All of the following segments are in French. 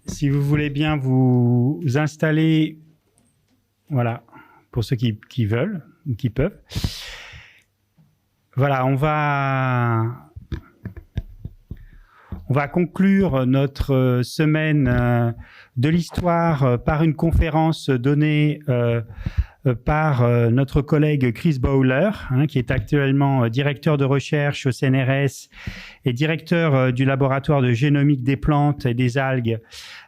Si vous voulez bien vous installer, voilà, pour ceux qui veulent ou qui peuvent. Voilà, on va conclure notre semaine de l'histoire par une conférence donnée par notre collègue Chris Bowler, qui est actuellement directeur de recherche au CNRS et directeur du laboratoire de génomique des plantes et des algues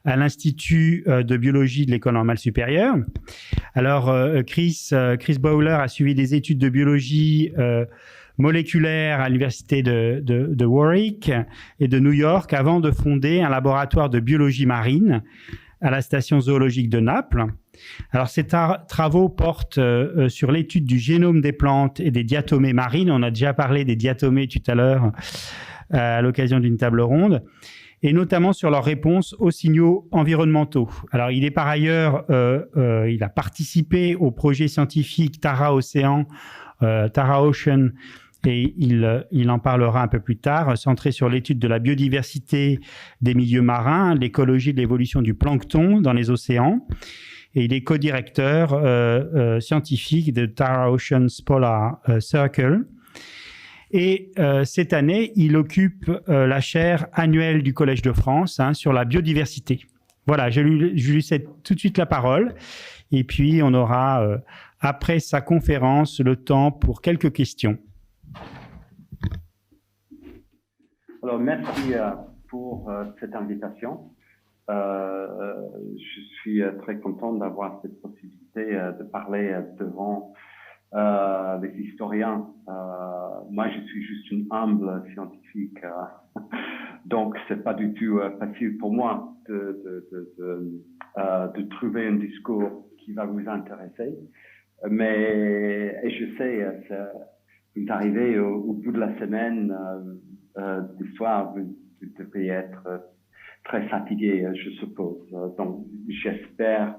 à l'Institut de biologie de l'École normale supérieure. Alors, Chris Bowler a suivi des études de biologie moléculaire à l'université de Warwick et de New York avant de fonder un laboratoire de biologie marine à la station zoologique de Naples. Alors, ces travaux portent sur l'étude du génome des plantes et des diatomées marines. On a déjà parlé des diatomées tout à l'heure à l'occasion d'une table ronde, et notamment sur leur réponse aux signaux environnementaux. Alors, il est par ailleurs, il a participé au projet scientifique Tara Ocean, et il en parlera un peu plus tard, centré sur l'étude de la biodiversité des milieux marins, l'écologie de l'évolution du plancton dans les océans. Et il est co-directeur scientifique de Tara Ocean's Polar Circle. Et cette année, il occupe la chaire annuelle du Collège de France sur la biodiversité. Voilà, je lui cède tout de suite la parole. Et puis, on aura, après sa conférence, le temps pour quelques questions. Alors, merci pour cette invitation. Je suis très content d'avoir cette possibilité de parler devant les historiens. Moi, je suis juste une humble scientifique, donc c'est pas du tout facile pour moi de trouver un discours qui va vous intéresser. Et je sais, vous arrivez au bout de la semaine d'histoire, vous devez être très fatigué, je suppose. Donc, j'espère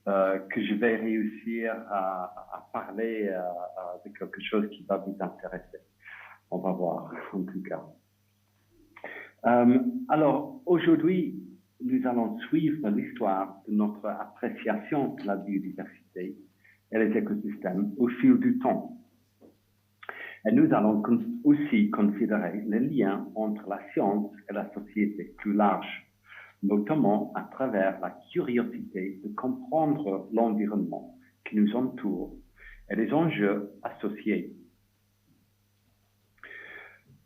que je vais réussir à parler de quelque chose qui va vous intéresser. On va voir, en tout cas. Alors, aujourd'hui, nous allons suivre l'histoire de notre appréciation de la biodiversité et les écosystèmes au fil du temps. Et nous allons aussi considérer les liens entre la science et la société plus large, notamment à travers la curiosité de comprendre l'environnement qui nous entoure et les enjeux associés.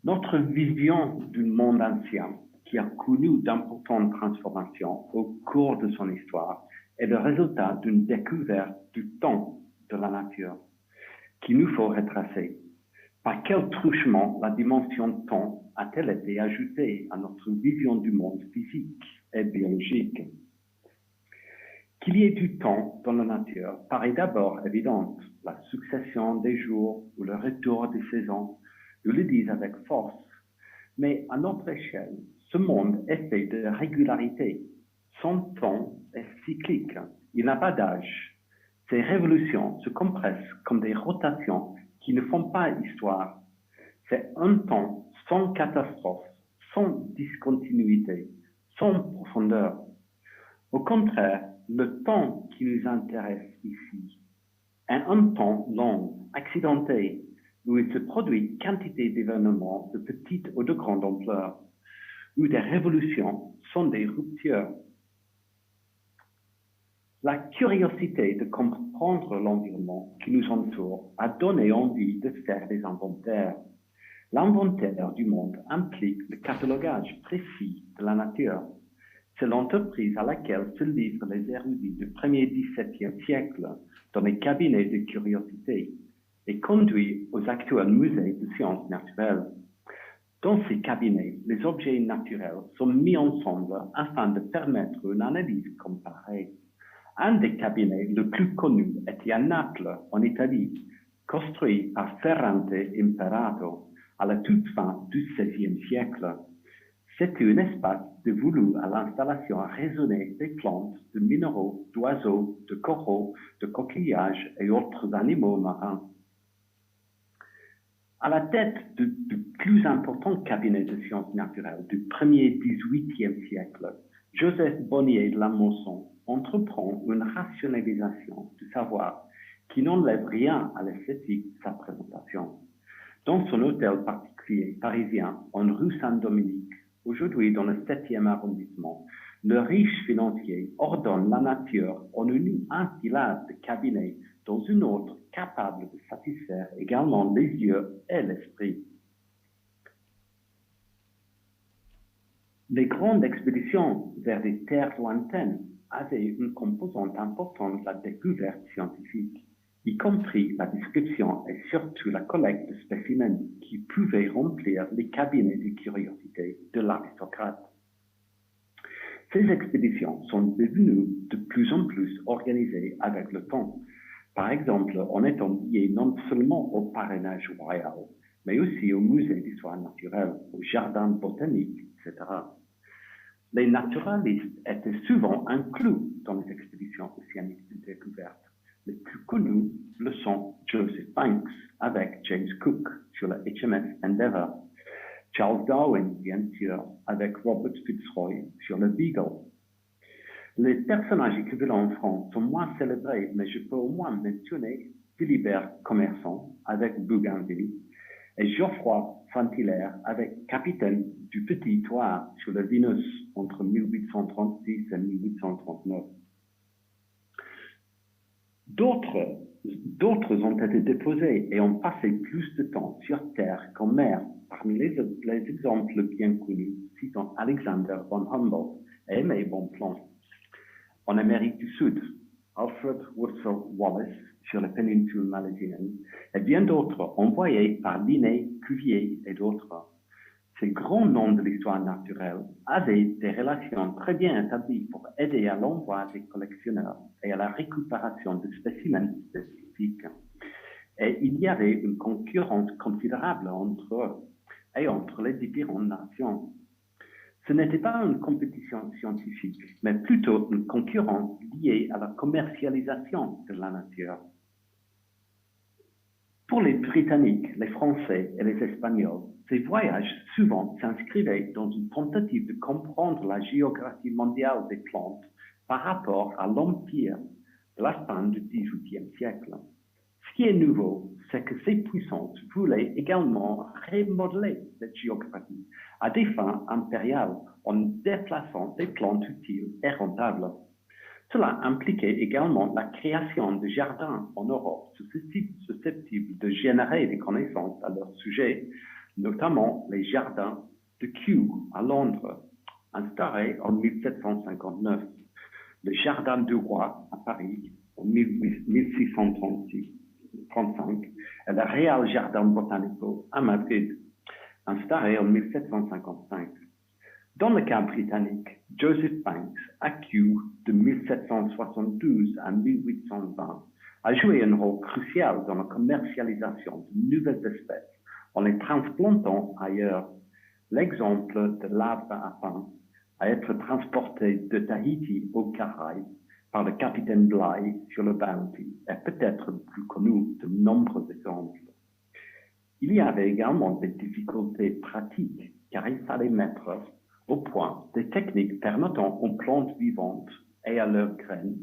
Notre vision du monde ancien, qui a connu d'importantes transformations au cours de son histoire, est le résultat d'une découverte du temps de la nature, qu'il nous faut retracer. Par quel truchement la dimension temps a-t-elle été ajoutée à notre vision du monde physique et biologique? Qu'il y ait du temps dans la nature paraît d'abord évident. La succession des jours ou le retour des saisons nous le disent avec force. Mais à notre échelle, ce monde est fait de régularité. Son temps est cyclique. Il n'a pas d'âge. Ces révolutions se compressent comme des rotations qui ne font pas histoire. C'est un temps sans catastrophe, sans discontinuité, sans profondeur. Au contraire, le temps qui nous intéresse ici est un temps long, accidenté, où il se produit quantité d'événements de petite ou de grande ampleur, où des révolutions sont des ruptures. La curiosité de comprendre l'environnement qui nous entoure a donné envie de faire des inventaires. L'inventaire du monde implique le catalogage précis de la nature. C'est l'entreprise à laquelle se livrent les érudits du 1er XVIIe siècle dans les cabinets de curiosité et conduit aux actuels musées de sciences naturelles. Dans ces cabinets, les objets naturels sont mis ensemble afin de permettre une analyse comparée. Un des cabinets le plus connus était à Naples, en Italie, construit par Ferrante Imperato à la toute fin du XVIe siècle. C'était un espace dévolu à l'installation raisonnée des plantes, de minéraux, d'oiseaux, de coraux, de coquillages et autres animaux marins. À la tête du plus important cabinet de sciences naturelles du 1er 18e siècle, Joseph Bonnier de la Mosson entreprend une rationalisation du savoir qui n'enlève rien à l'esthétique de sa présentation. Dans son hôtel particulier parisien en rue Saint-Dominique, aujourd'hui dans le 7e arrondissement, le riche financier ordonne la nature en une enfilade de cabinets dans une autre capable de satisfaire également les yeux et l'esprit. Les grandes expéditions vers des terres lointaines avaient une composante importante de la découverte scientifique, y compris la description et surtout la collecte de spécimens qui pouvaient remplir les cabinets de curiosité de l'aristocrate. Ces expéditions sont devenues de plus en plus organisées avec le temps, par exemple en étant liées non seulement au parrainage royal, mais aussi au musée d'histoire naturelle, au jardin botanique, etc. Les naturalistes étaient souvent inclus dans les expéditions océaniques de découverte. Les plus connus le sont Joseph Banks avec James Cook sur le HMS Endeavour, Charles Darwin, bien sûr, avec Robert Fitzroy sur le Beagle. Les personnages équivalents en France sont moins célébrés, mais je peux au moins mentionner Philibert Commerçant avec Bougainville et Geoffroy Saint-Hilaire avec Capitaine du Petit Toit sur le Vénus entre 1836 et 1839. D'autres ont été déposés et ont passé plus de temps sur terre qu'en mer. Parmi les exemples bien connus, citons Alexander von Humboldt et Aimé Bonpland. En Amérique du Sud, Alfred Russel Wallace sur la péninsule malaisienne et bien d'autres envoyés par Linné, Cuvier et d'autres. Ces grands noms de l'histoire naturelle avaient des relations très bien établies pour aider à l'envoi des collectionneurs et à la récupération de spécimens spécifiques. Et il y avait une concurrence considérable entre eux et entre les différentes nations. Ce n'était pas une compétition scientifique, mais plutôt une concurrence liée à la commercialisation de la nature. Pour les Britanniques, les Français et les Espagnols, ces voyages souvent s'inscrivaient dans une tentative de comprendre la géographie mondiale des plantes par rapport à l'empire de la fin du XVIIIe siècle. Ce qui est nouveau, c'est que ces puissances voulaient également remodeler cette géographie à des fins impériales en déplaçant des plantes utiles et rentables. Cela impliquait également la création de jardins en Europe susceptibles de générer des connaissances à leur sujet, notamment les jardins de Kew à Londres, instaurés en 1759, le jardin du roi à Paris en 1635 et le Real Jardin Botanico à Madrid, instauré en 1755. Dans le cas britannique, Joseph Banks, à Kew de 1772 à 1820, a joué un rôle crucial dans la commercialisation de nouvelles espèces en les transplantant ailleurs. L'exemple de l'arbre à pain a été transporté de Tahiti aux Caraïbes par le capitaine Bligh sur le Bounty est peut-être le plus connu de nombreux exemples. Il y avait également des difficultés pratiques car il fallait mettre au point des techniques permettant aux plantes vivantes et à leurs graines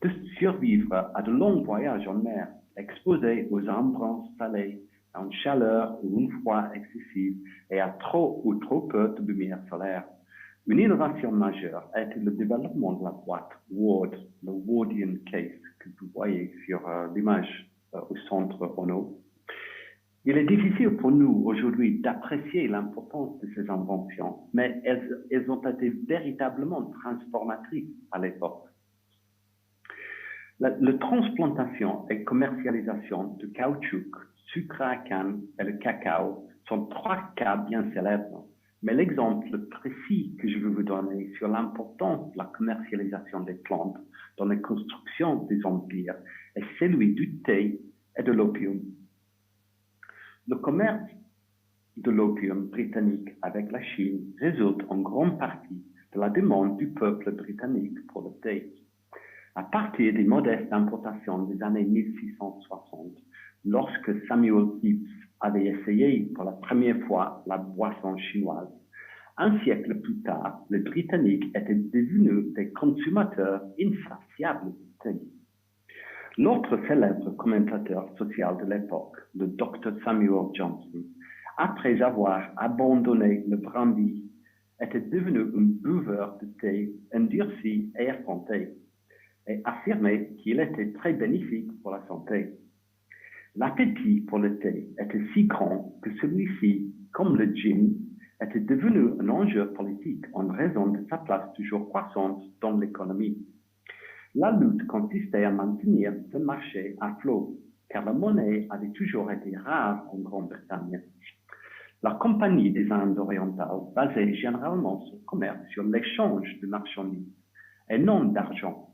de survivre à de longs voyages en mer, exposés aux embruns salés, à une chaleur ou un froid excessif et à trop ou trop peu de lumière solaire. Une innovation majeure a été le développement de la boîte Ward, le Wardian Case que vous voyez sur l'image au centre en haut. Il est difficile pour nous aujourd'hui d'apprécier l'importance de ces inventions, mais elles ont été véritablement transformatrices à l'époque. La transplantation et commercialisation de caoutchouc, sucre à canne et le cacao sont trois cas bien célèbres. Mais l'exemple précis que je veux vous donner sur l'importance de la commercialisation des plantes dans la construction des empires est celui du thé et de l'opium. Le commerce de l'opium britannique avec la Chine résulte en grande partie de la demande du peuple britannique pour le thé. À partir des modestes importations des années 1660, lorsque Samuel Pepys avait essayé pour la première fois la boisson chinoise. Un siècle plus tard, les Britanniques étaient devenus des consommateurs insatiables de thé. L'autre célèbre commentateur social de l'époque, le Dr Samuel Johnson, après avoir abandonné le brandy, était devenu un buveur de thé endurci et effronté, et affirmait qu'il était très bénéfique pour la santé. L'appétit pour le thé était si grand que celui-ci, comme le gin, était devenu un enjeu politique en raison de sa place toujours croissante dans l'économie. La lutte consistait à maintenir ce marché à flot, car la monnaie avait toujours été rare en Grande-Bretagne. La Compagnie des Indes orientales basait généralement son commerce sur l'échange de marchandises et non d'argent.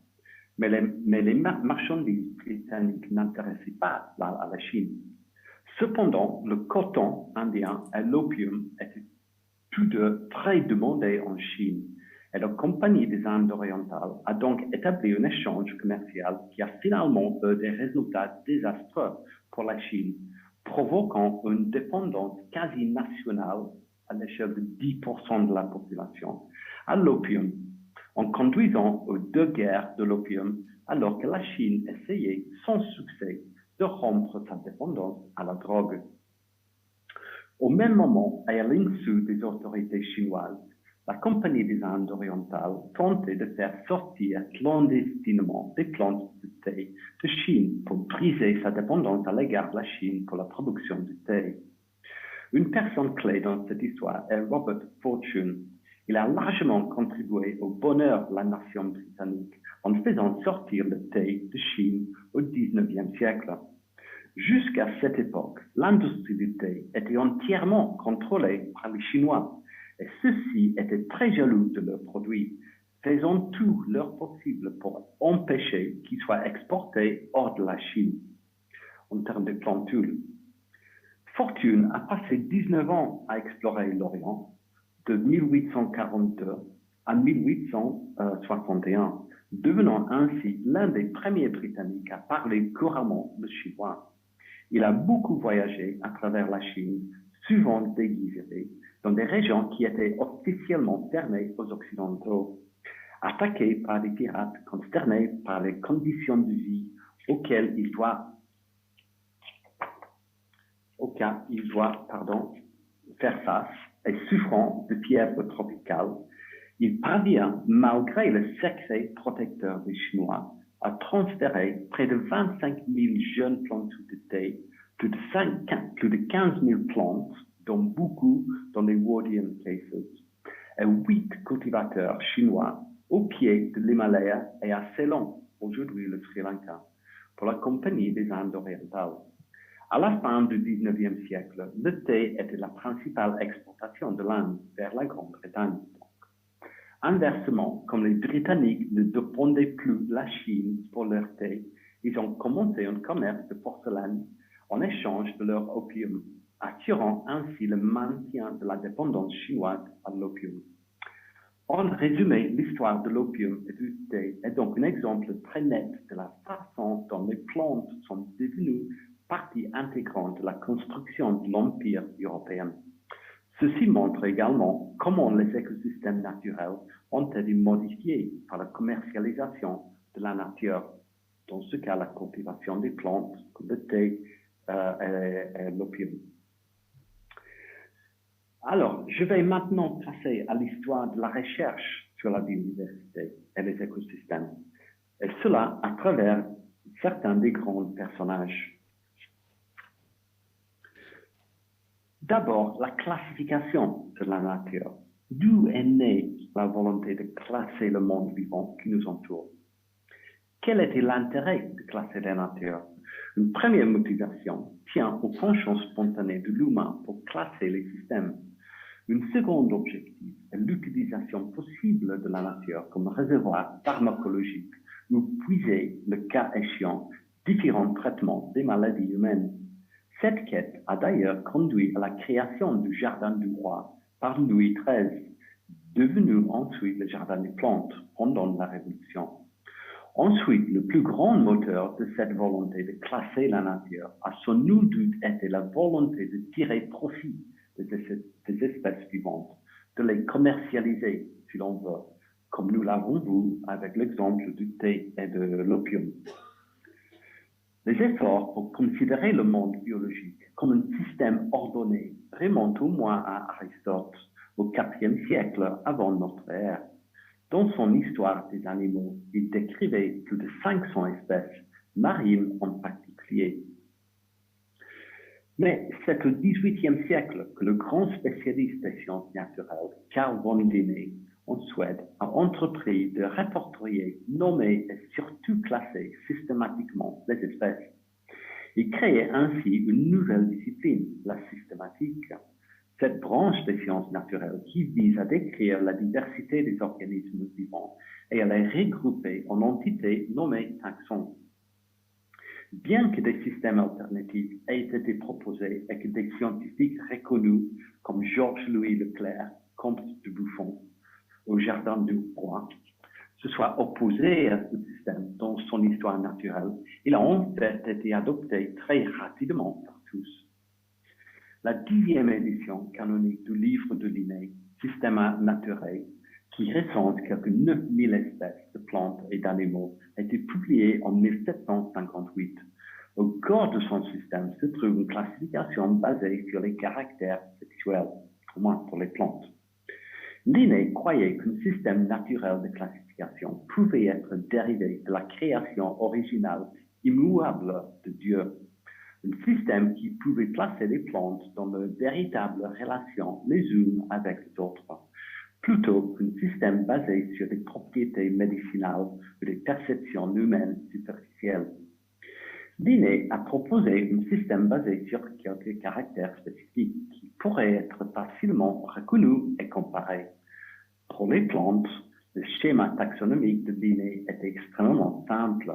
Mais les marchandises britanniques n'intéressaient pas à la Chine. Cependant, le coton indien et l'opium étaient tous deux très demandés en Chine. Et la Compagnie des Indes orientales a donc établi un échange commercial qui a finalement eu des résultats désastreux pour la Chine, provoquant une dépendance quasi nationale à l'échelle de 10% de la population à l'opium, en conduisant aux deux guerres de l'opium, alors que la Chine essayait sans succès de rompre sa dépendance à la drogue. Au même moment, et à l'insu des autorités chinoises, la Compagnie des Indes orientales tentait de faire sortir clandestinement des plantes de thé de Chine pour briser sa dépendance à l'égard de la Chine pour la production de thé. Une personne clé dans cette histoire est Robert Fortune. Il a largement contribué au bonheur de la nation britannique en faisant sortir le thé de Chine au XIXe siècle. Jusqu'à cette époque, l'industrie du thé était entièrement contrôlée par les Chinois et ceux-ci étaient très jaloux de leurs produits, faisant tout leur possible pour empêcher qu'ils soient exportés hors de la Chine en termes de plantules. Fortune a passé 19 ans à explorer l'Orient, de 1842 à 1861, devenant ainsi l'un des premiers Britanniques à parler couramment le chinois. Il a beaucoup voyagé à travers la Chine, souvent déguisé, dans des régions qui étaient officiellement fermées aux Occidentaux, attaqué par des pirates, consterné par les conditions de vie auxquelles il doit faire face et souffrant de fièvre tropicale, il parvient, malgré le secret protecteur des Chinois, à transférer près de 25 000 jeunes plantules de thé, plus de 15 000 plantes, dont beaucoup dans les Wardian Cases, et 8 cultivateurs chinois au pied de l'Himalaya et à Ceylon, aujourd'hui le Sri Lanka, pour la Compagnie des Indes orientales. À la fin du XIXe siècle, le thé était la principale exportation de l'Inde vers la Grande-Bretagne. Inversement, comme les Britanniques ne dépendaient plus de la Chine pour leur thé, ils ont commencé un commerce de porcelaine en échange de leur opium, assurant ainsi le maintien de la dépendance chinoise à l'opium. En résumé, l'histoire de l'opium et du thé est donc un exemple très net de la façon dont les plantes sont devenues partie intégrante de la construction de l'Empire européen. Ceci montre également comment les écosystèmes naturels ont été modifiés par la commercialisation de la nature, dans ce cas la cultivation des plantes, comme le thé et l'opium. Alors, je vais maintenant passer à l'histoire de la recherche sur la biodiversité et les écosystèmes, et cela à travers certains des grands personnages. D'abord, la classification de la nature. D'où est née la volonté de classer le monde vivant qui nous entoure? Quel était l'intérêt de classer la nature? Une première motivation tient au penchant spontané de l'humain pour classer les systèmes. Une seconde objectif est l'utilisation possible de la nature comme réservoir pharmacologique où puiser, le cas échéant, différents traitements des maladies humaines. Cette quête a d'ailleurs conduit à la création du Jardin du Roi par Louis XIII, devenu ensuite le Jardin des Plantes pendant la Révolution. Ensuite, le plus grand moteur de cette volonté de classer la nature a sans nul doute été la volonté de tirer profit des espèces vivantes, de les commercialiser, si l'on veut, comme nous l'avons vu avec l'exemple du thé et de l'opium. Les efforts pour considérer le monde biologique comme un système ordonné remontent au moins à Aristote au IVe siècle avant notre ère. Dans son Histoire des animaux, il décrivait plus de 500 espèces, marines en particulier. Mais c'est au XVIIIe siècle que le grand spécialiste des sciences naturelles, Carl von Linné, en Suède, a entrepris de répertorier, nommer et surtout classer systématiquement les espèces. Il créait ainsi une nouvelle discipline, la systématique. Cette branche des sciences naturelles qui vise à décrire la diversité des organismes vivants et à les regrouper en entités nommées taxons. Bien que des systèmes alternatifs aient été proposés et que des scientifiques reconnus comme Georges-Louis Leclerc, comte de Buffon, au Jardin du Roi, se soient opposés à ce système dans son histoire naturelle, il a en fait été adopté très rapidement par tous. La 10e édition canonique du livre de Linné, Systema Naturae, qui recense quelques 9000 espèces de plantes et d'animaux, a été publiée en 1758. Au cœur de son système se trouve une classification basée sur les caractères sexuels, au moins pour les plantes. Linné croyait qu'un système naturel de classification pouvait être dérivé de la création originale immuable de Dieu. Un système qui pouvait placer les plantes dans de véritables relations les unes avec les autres, plutôt qu'un système basé sur des propriétés médicinales ou des perceptions humaines superficielles. Linné a proposé un système basé sur quelques caractères spécifiques qui pourraient être facilement reconnus et comparés. Pour les plantes, le schéma taxonomique de Linné était extrêmement simple,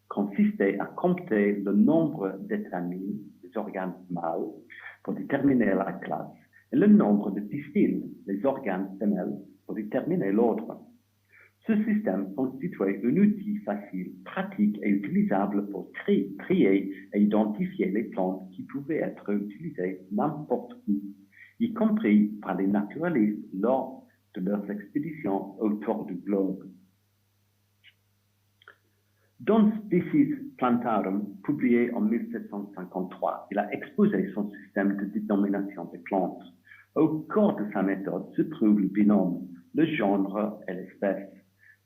consistait à compter le nombre d'étamines, des organes mâles, pour déterminer la classe, et le nombre de pistils, les organes femelles, pour déterminer l'ordre. Ce système constituait un outil facile, pratique et utilisable pour trier et identifier les plantes qui pouvaient être utilisées n'importe où, y compris par les naturalistes lors de leurs expéditions autour du globe. Dans Species Plantarum, publié en 1753, il a exposé son système de dénomination des plantes. Au cœur de sa méthode se trouve le binôme, le genre et l'espèce.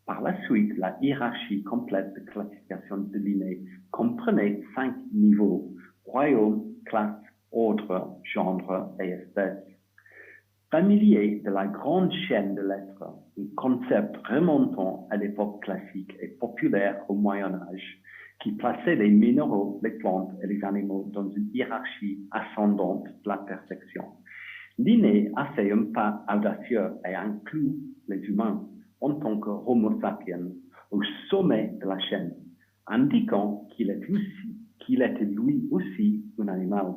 Par la suite, la hiérarchie complète de classification de Linné comprenait 5 niveaux: royaume, classe, ordre, genre et espèce. Familier de la grande chaîne de l'être, un concept remontant à l'époque classique et populaire au Moyen-Âge, qui plaçait les minéraux, les plantes et les animaux dans une hiérarchie ascendante de la perfection. Linné a fait un pas audacieux et inclut les humains en tant que Homo sapiens au sommet de la chaîne, indiquant qu'il était lui aussi un animal.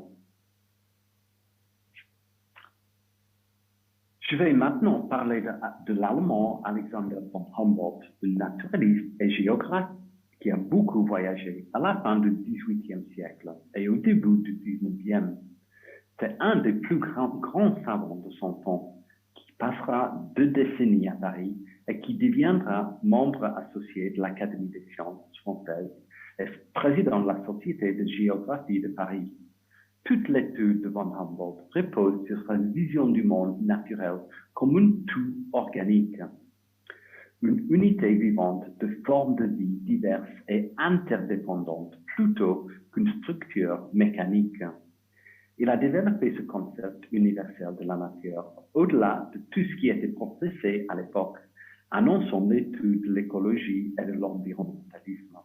Je vais maintenant parler de l'Allemand Alexander von Humboldt, un naturaliste et géographe qui a beaucoup voyagé à la fin du XVIIIe siècle et au début du XIXe. C'est un des plus grands savants de son temps, qui passera 2 décennies à Paris et qui deviendra membre associé de l'Académie des sciences françaises et président de la Société de géographie de Paris. Toute l'étude de von Humboldt repose sur sa vision du monde naturel comme un tout organique, une unité vivante de formes de vie diverses et interdépendantes plutôt qu'une structure mécanique. Il a développé ce concept universel de la nature au-delà de tout ce qui était professé à l'époque, annonçant l'étude de l'écologie et de l'environnementalisme.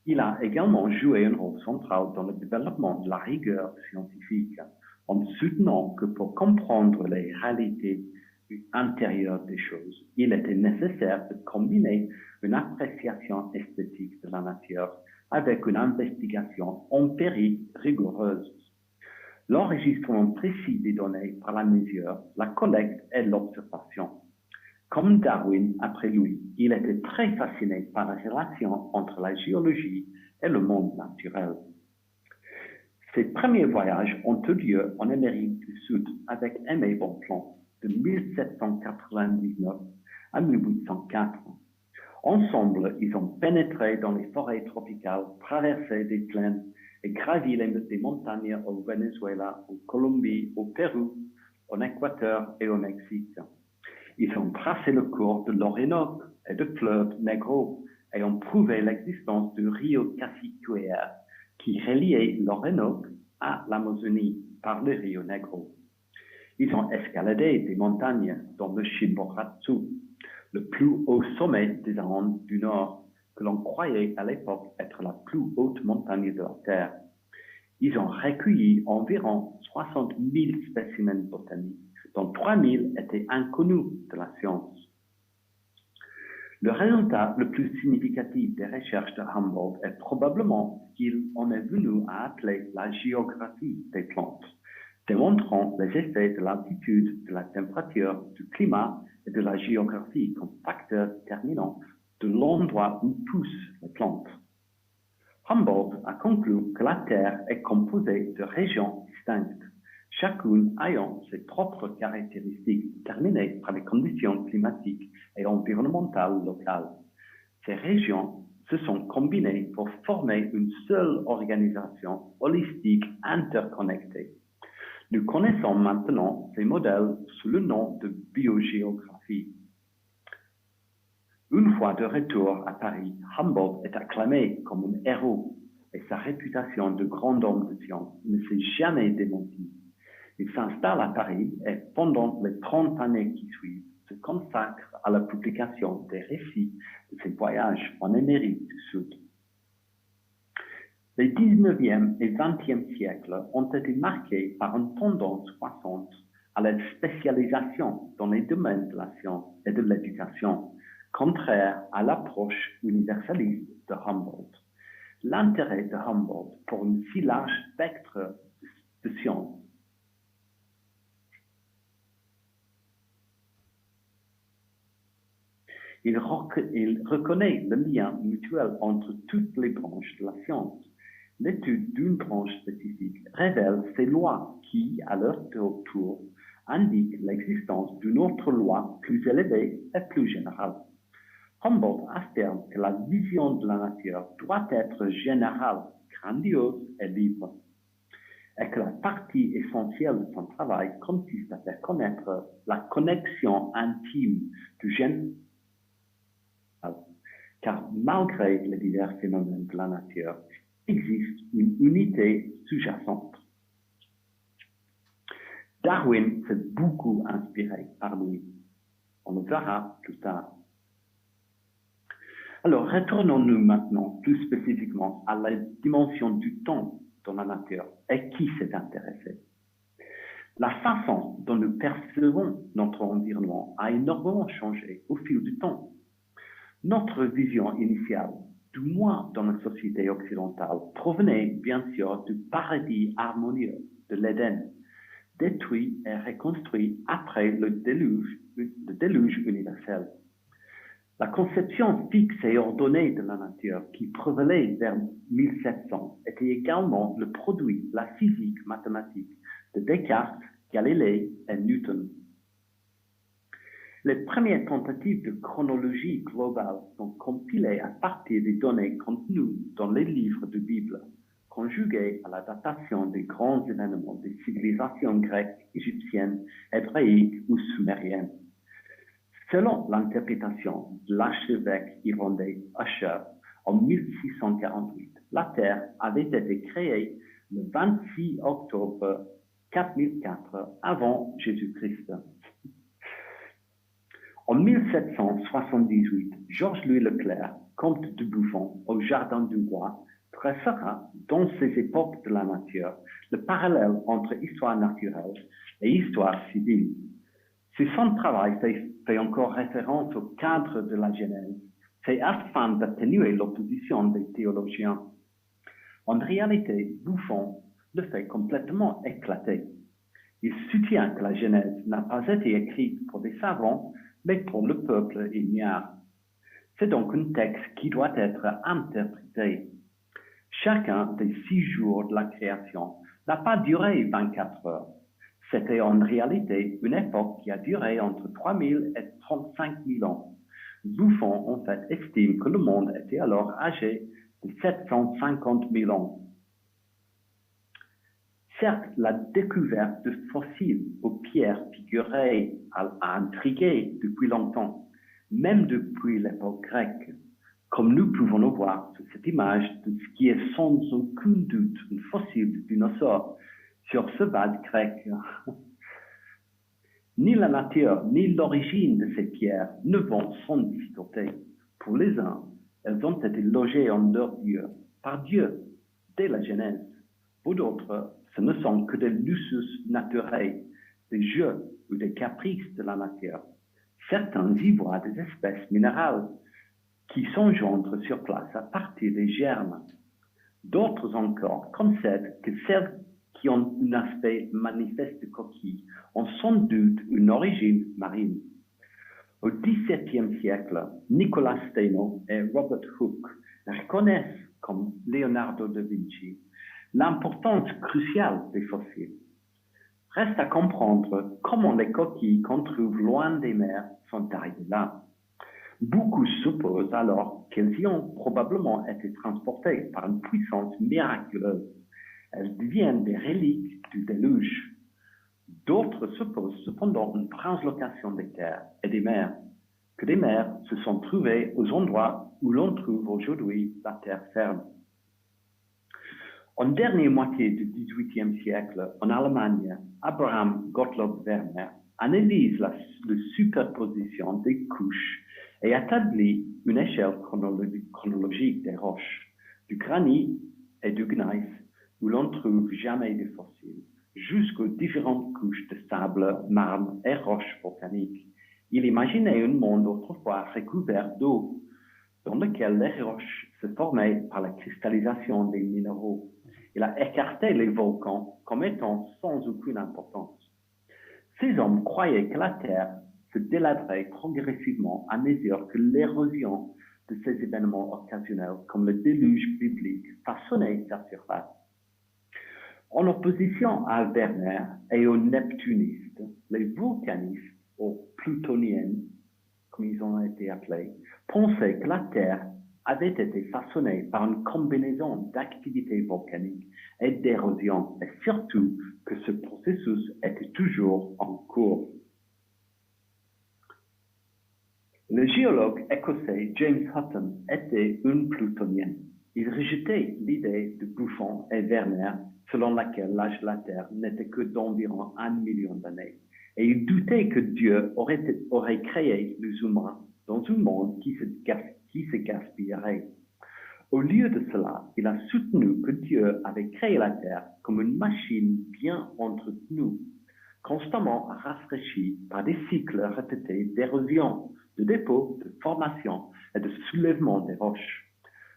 Il a également joué un rôle central dans le développement de la rigueur scientifique, en soutenant que pour comprendre les réalités intérieures des choses, il était nécessaire de combiner une appréciation esthétique de la nature avec une investigation empirique rigoureuse. L'enregistrement précis des données par la mesure, la collecte et l'observation. Comme Darwin après lui, il était très fasciné par la relation entre la géologie et le monde naturel. Ses premiers voyages ont eu lieu en Amérique du Sud avec Aimé Bonpland de 1799 à 1804. Ensemble, ils ont pénétré dans les forêts tropicales, traversé des plaines et gravi des montagnes au Venezuela, en Colombie, au Pérou, en Équateur et au Mexique. Ils ont tracé le cours de l'Orinoco et du fleuve Negro et ont prouvé l'existence du Rio Cassiquiare qui reliait l'Orinoco à l'Amazonie par le Rio Negro. Ils ont escaladé des montagnes dont le Chimborazo, le plus haut sommet des Andes du Nord, que l'on croyait à l'époque être la plus haute montagne de la Terre. Ils ont recueilli environ 60 000 spécimens botaniques, dont 3 000 étaient inconnus de la science. Le résultat le plus significatif des recherches de Humboldt est probablement ce qu'il en est venu à appeler la géographie des plantes, démontrant les effets de l'altitude, de la température, du climat et de la géographie comme facteurs déterminants de l'endroit où poussent les plantes. Humboldt a conclu que la Terre est composée de régions distinctes, chacune ayant ses propres caractéristiques déterminées par les conditions climatiques et environnementales locales. Ces régions se sont combinées pour former une seule organisation holistique interconnectée. Nous connaissons maintenant ces modèles sous le nom de biogéographie. Une fois de retour à Paris, Humboldt est acclamé comme un héros et sa réputation de grand homme de science ne s'est jamais démentie. Il s'installe à Paris et pendant les 30 années qui suivent, se consacre à la publication des récits de ses voyages en Amérique du Sud. Les 19e et 20e siècles ont été marqués par une tendance croissante à la spécialisation dans les domaines de la science et de l'éducation, contraire à l'approche universaliste de Humboldt. L'intérêt de Humboldt pour un si large spectre de sciences il reconnaît le lien mutuel entre toutes les branches de la science. L'étude d'une branche spécifique révèle ces lois qui, à leur tour, indiquent l'existence d'une autre loi plus élevée et plus générale. Humboldt affirme que la vision de la nature doit être générale, grandiose et libre, et que la partie essentielle de son travail consiste à faire connaître la connexion intime du général, car malgré les divers phénomènes de la nature, il existe une unité sous-jacente. Darwin s'est beaucoup inspiré par lui. On le verra plus tard. Alors, retournons-nous maintenant plus spécifiquement à la dimension du temps dans la nature et qui s'est intéressé. La façon dont nous percevons notre environnement a énormément changé au fil du temps. Notre vision initiale, du moins dans la société occidentale, provenait bien sûr du paradis harmonieux de l'Éden, détruit et reconstruit après le déluge universel. La conception fixe et ordonnée de la nature qui prévalait vers 1700 était également le produit de la physique mathématique de Descartes, Galilée et Newton. Les premières tentatives de chronologie globale sont compilées à partir des données contenues dans les livres de Bible, conjuguées à la datation des grands événements des civilisations grecques, égyptiennes, hébraïques ou sumériennes. Selon l'interprétation de l'archevêque irlandais Ussher, en 1648, la Terre avait été créée le 26 octobre 4004 avant Jésus-Christ. En 1778, Georges-Louis Leclerc, comte de Buffon, au Jardin du Roi, tracera dans ses époques de la nature le parallèle entre histoire naturelle et histoire civile. Si son travail fait encore référence au cadre de la Genèse, c'est afin d'atténuer l'opposition des théologiens. En réalité, Buffon le fait complètement éclater. Il soutient que la Genèse n'a pas été écrite pour des savants, mais pour le peuple ignare. C'est donc un texte qui doit être interprété. Chacun des 6 jours de la création n'a pas duré 24 heures. C'était en réalité une époque qui a duré entre 3000 et 35 000 ans. Buffon, en fait, estime que le monde était alors âgé de 750 000 ans. Certes, la découverte de fossiles aux pierres figurées a intrigué depuis longtemps, même depuis l'époque grecque, comme nous pouvons le voir sur cette image de ce qui est sans aucun doute un fossile de dinosaure sur ce vase grec. Ni la nature, ni l'origine de ces pierres ne vont s'en discuter. Pour les uns, elles ont été logées en leur Dieu, par Dieu, dès la Genèse. Pour d'autres, ce ne sont que des lusus naturels, des jeux ou des caprices de la nature. Certains y voient des espèces minérales qui s'engendrent sur place à partir des germes. D'autres encore concèdent que celles qui ont un aspect manifeste de coquille ont sans doute une origine marine. Au XVIIe siècle, Nicolas Steno et Robert Hooke reconnaissent, comme Leonardo da Vinci, l'importance cruciale des fossiles. Reste à comprendre comment les coquilles qu'on trouve loin des mers sont arrivées là. Beaucoup supposent alors qu'elles y ont probablement été transportées par une puissance miraculeuse. Elles deviennent des reliques du déluge. D'autres supposent cependant une translocation des terres et des mers, que des mers se sont trouvées aux endroits où l'on trouve aujourd'hui la terre ferme. En dernière moitié du XVIIIe siècle, en Allemagne, Abraham Gottlob Werner analyse la superposition des couches et établit une échelle chronologique des roches, du granit et du gneiss, où l'on ne trouve jamais de fossiles, jusqu'aux différentes couches de sable, marne et roches volcaniques. Il imaginait un monde autrefois recouvert d'eau, dans lequel les roches se formaient par la cristallisation des minéraux. Il a écarté les volcans comme étant sans aucune importance. Ces hommes croyaient que la Terre se déladerait progressivement à mesure que l'érosion de ces événements occasionnels, comme le déluge biblique, façonnait sa surface. En opposition à Werner et aux neptunistes, les volcanistes, ou plutoniens, comme ils ont été appelés, pensaient que la Terre avait été façonnée par une combinaison d'activités volcaniques et d'érosion, et surtout que ce processus était toujours en cours. Le géologue écossais James Hutton était un plutonien. Il rejetait l'idée de Buffon et Werner selon laquelle l'âge de la Terre n'était que d'environ 1 million d'années. Et il doutait que Dieu aurait créé les humains dans un monde qui se gaspillerait. Au lieu de cela, il a soutenu que Dieu avait créé la Terre comme une machine bien entretenue, constamment rafraîchie par des cycles répétés d'érosion, de dépôt, de formation et de soulèvement des roches.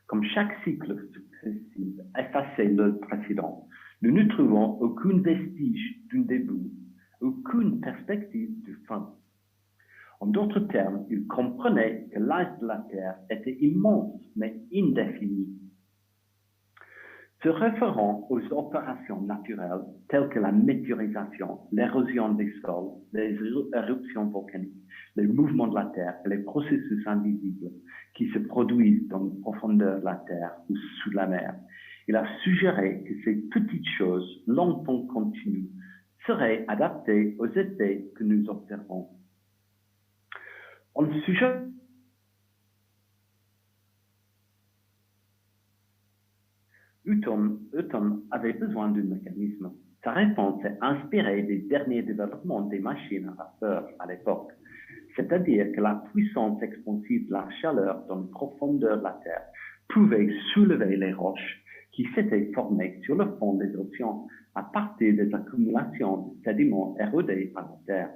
Comme chaque cycle successif effaçait le précédent, nous ne trouvons aucun vestige d'un début, aucune perspective de fin. En d'autres termes, il comprenait que l'âge de la Terre était immense mais indéfini. Se référant aux opérations naturelles telles que la météorisation, l'érosion des sols, les éruptions volcaniques, les mouvements de la Terre et les processus invisibles qui se produisent dans les profondeurs de la Terre ou sous la mer, il a suggéré que ces petites choses, longtemps continues, seraient adaptées aux effets que nous observons. En sujet Hutton avait besoin d'un mécanisme. Sa réponse est inspirée des derniers développements des machines à vapeur à l'époque, c'est-à-dire que la puissance expansive de la chaleur dans les profondeurs de la Terre pouvait soulever les roches qui s'étaient formées sur le fond des océans à partir des accumulations de sédiments érodés par la Terre.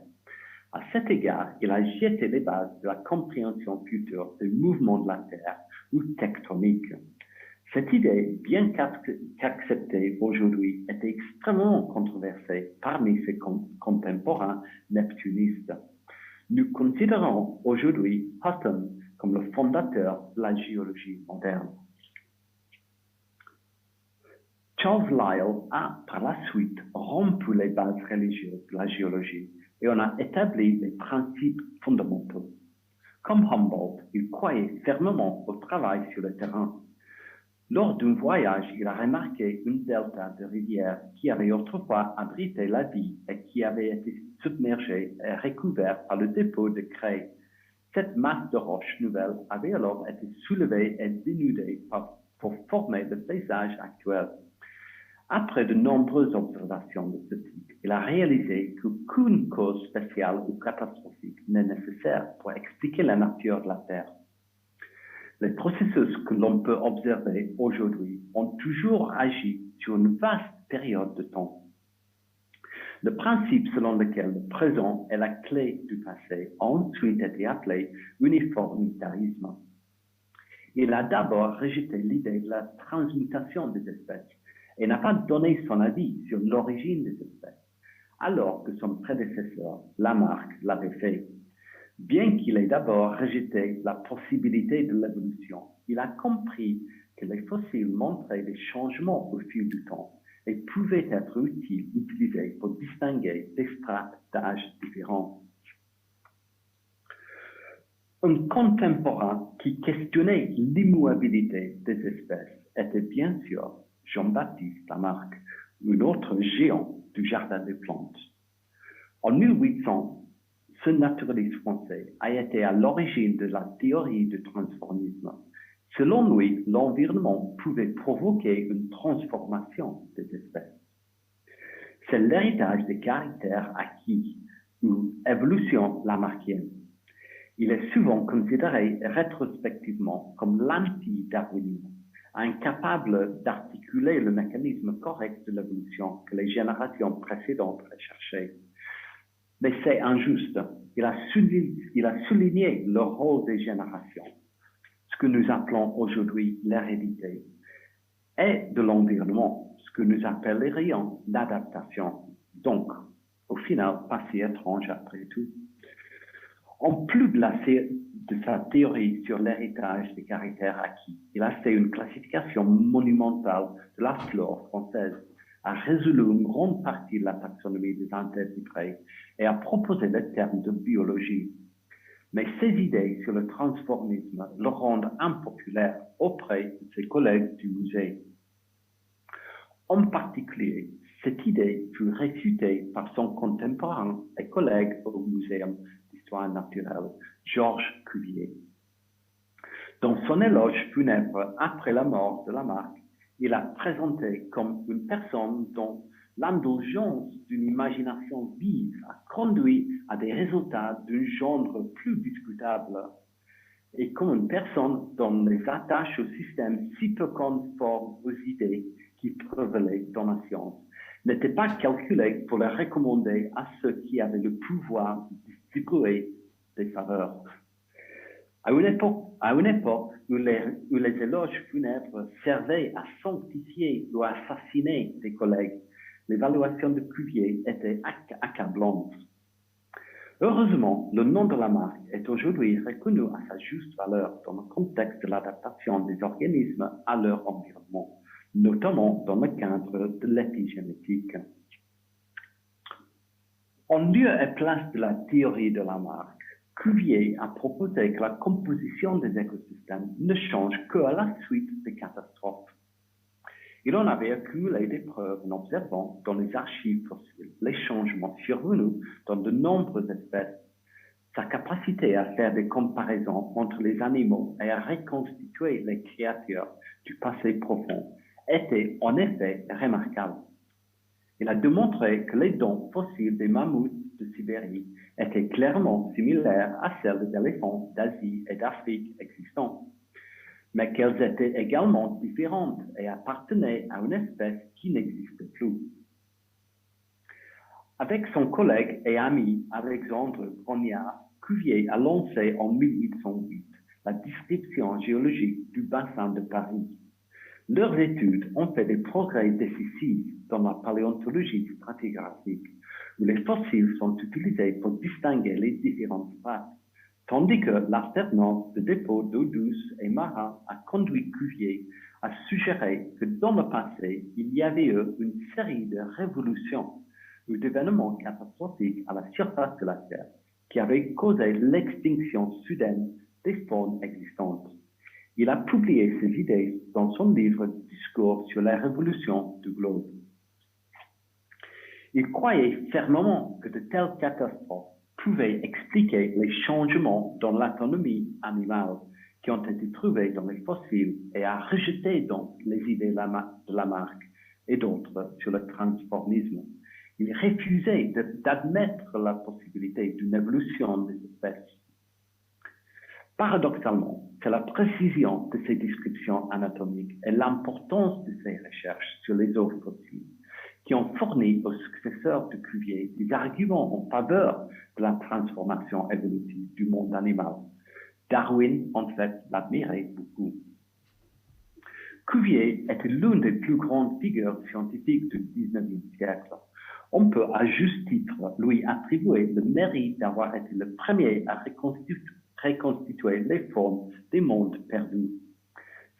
À cet égard, il a jeté les bases de la compréhension future des mouvements de la Terre ou tectoniques. Cette idée, bien qu'acceptée aujourd'hui, était extrêmement controversée parmi ses contemporains neptunistes. Nous considérons aujourd'hui Hutton comme le fondateur de la géologie moderne. Charles Lyell a, par la suite, rompu les bases religieuses de la géologie et on a établi les principes fondamentaux. Comme Humboldt, il croyait fermement au travail sur le terrain. Lors d'un voyage, il a remarqué une delta de rivière qui avait autrefois abrité la vie et qui avait été submergée et recouverte par le dépôt de craie. Cette masse de roches nouvelles avait alors été soulevée et dénudée pour former le paysage actuel. Après de nombreuses observations de ce type, il a réalisé qu'aucune cause spéciale ou catastrophique n'est nécessaire pour expliquer la nature de la Terre. Les processus que l'on peut observer aujourd'hui ont toujours agi sur une vaste période de temps. Le principe selon lequel le présent est la clé du passé a ensuite été appelé uniformitarisme. Il a d'abord rejeté l'idée de la transmutation des espèces et n'a pas donné son avis sur l'origine des espèces, alors que son prédécesseur, Lamarck, l'avait fait. Bien qu'il ait d'abord rejeté la possibilité de l'évolution, il a compris que les fossiles montraient des changements au fil du temps et pouvaient être utilisés pour distinguer des strates d'âge différents. Un contemporain qui questionnait l'immuabilité des espèces était bien sûr Jean-Baptiste Lamarck, un autre géant du jardin des plantes. En 1800, ce naturaliste français a été à l'origine de la théorie du transformisme. Selon lui, l'environnement pouvait provoquer une transformation des espèces. C'est l'héritage des caractères acquis ou évolution lamarckienne. Il est souvent considéré rétrospectivement comme l'anti-darwinisme, incapable d'articuler le mécanisme correct de l'évolution que les générations précédentes recherchaient. Mais c'est injuste. Il a souligné le rôle des générations, ce que nous appelons aujourd'hui l'hérédité, et de l'environnement, ce que nous appellerions l'adaptation. Donc, au final, pas si étrange après tout. En plus de sa théorie sur l'héritage des caractères acquis, il a fait une classification monumentale de la flore française, a résolu une grande partie de la taxonomie des invertébrés et a proposé le terme de biologie. Mais ses idées sur le transformisme le rendent impopulaire auprès de ses collègues du musée. En particulier, cette idée fut réfutée par son contemporain et collègue au Muséum d'histoire naturelle, Georges Cuvier. Dans son éloge funèbre après la mort de Lamarck, il a présenté comme une personne dont l'indulgence d'une imagination vive a conduit à des résultats d'un genre plus discutable, et comme une personne dont les attaches au système si peu conformes aux idées qui prévalaient dans la science n'étaient pas calculées pour les recommander à ceux qui avaient le pouvoir de distribuer des faveurs. À une époque où les éloges funèbres servaient à sanctifier ou à assassiner des collègues, l'évaluation de Cuvier était accablante. Heureusement, le nom de Lamarck est aujourd'hui reconnu à sa juste valeur dans le contexte de l'adaptation des organismes à leur environnement, notamment dans le cadre de l'épigénétique. En lieu et place de la théorie de Lamarck, Cuvier a proposé que la composition des écosystèmes ne change qu'à la suite des catastrophes. Il en avait accumulé des preuves en observant dans les archives fossiles les changements survenus dans de nombreuses espèces. Sa capacité à faire des comparaisons entre les animaux et à reconstituer les créatures du passé profond était en effet remarquable. Il a démontré que les dents fossiles des mammouths de Sibérie étaient clairement similaires à celles des éléphants d'Asie et d'Afrique existants, mais qu'elles étaient également différentes et appartenaient à une espèce qui n'existait plus. Avec son collègue et ami Alexandre Brongniart, Cuvier a lancé en 1808 la description géologique du bassin de Paris. Leurs études ont fait des progrès décisifs dans la paléontologie stratigraphique, où les fossiles sont utilisés pour distinguer les différentes strates, tandis que l'alternance de dépôts d'eau douce et marins a conduit Cuvier à suggérer que dans le passé, il y avait eu une série de révolutions ou d'événements catastrophiques à la surface de la Terre qui avaient causé l'extinction soudaine des formes existantes. Il a publié ces idées dans son livre Discours sur la révolution du globe. Il croyait fermement que de telles catastrophes pouvaient expliquer les changements dans l'anatomie animale qui ont été trouvés dans les fossiles et a rejeté donc les idées de Lamarck et d'autres sur le transformisme. Il refusait d'admettre la possibilité d'une évolution des espèces. Paradoxalement, c'est la précision de ces descriptions anatomiques et l'importance de ces recherches sur les os fossiles qui ont fourni aux successeurs de Cuvier des arguments en faveur de la transformation évolutive du monde animal. Darwin, en fait, l'admirait beaucoup. Cuvier était l'une des plus grandes figures scientifiques du XIXe siècle. On peut à juste titre lui attribuer le mérite d'avoir été le premier à reconstituer les formes des mondes perdus.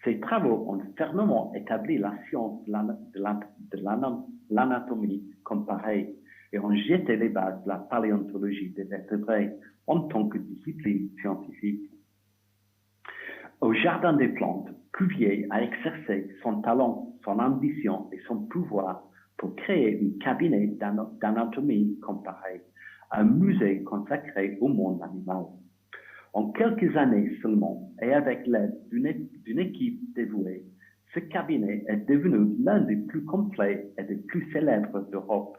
Ses travaux ont fermement établi la science de l'anatomie comparée et ont jeté les bases de la paléontologie des vertébrés en tant que discipline scientifique. Au Jardin des plantes, Cuvier a exercé son talent, son ambition et son pouvoir pour créer un cabinet d'anatomie comparée, un musée consacré au monde animal. En quelques années seulement, et avec l'aide d'une équipe dévouée, ce cabinet est devenu l'un des plus complets et des plus célèbres d'Europe,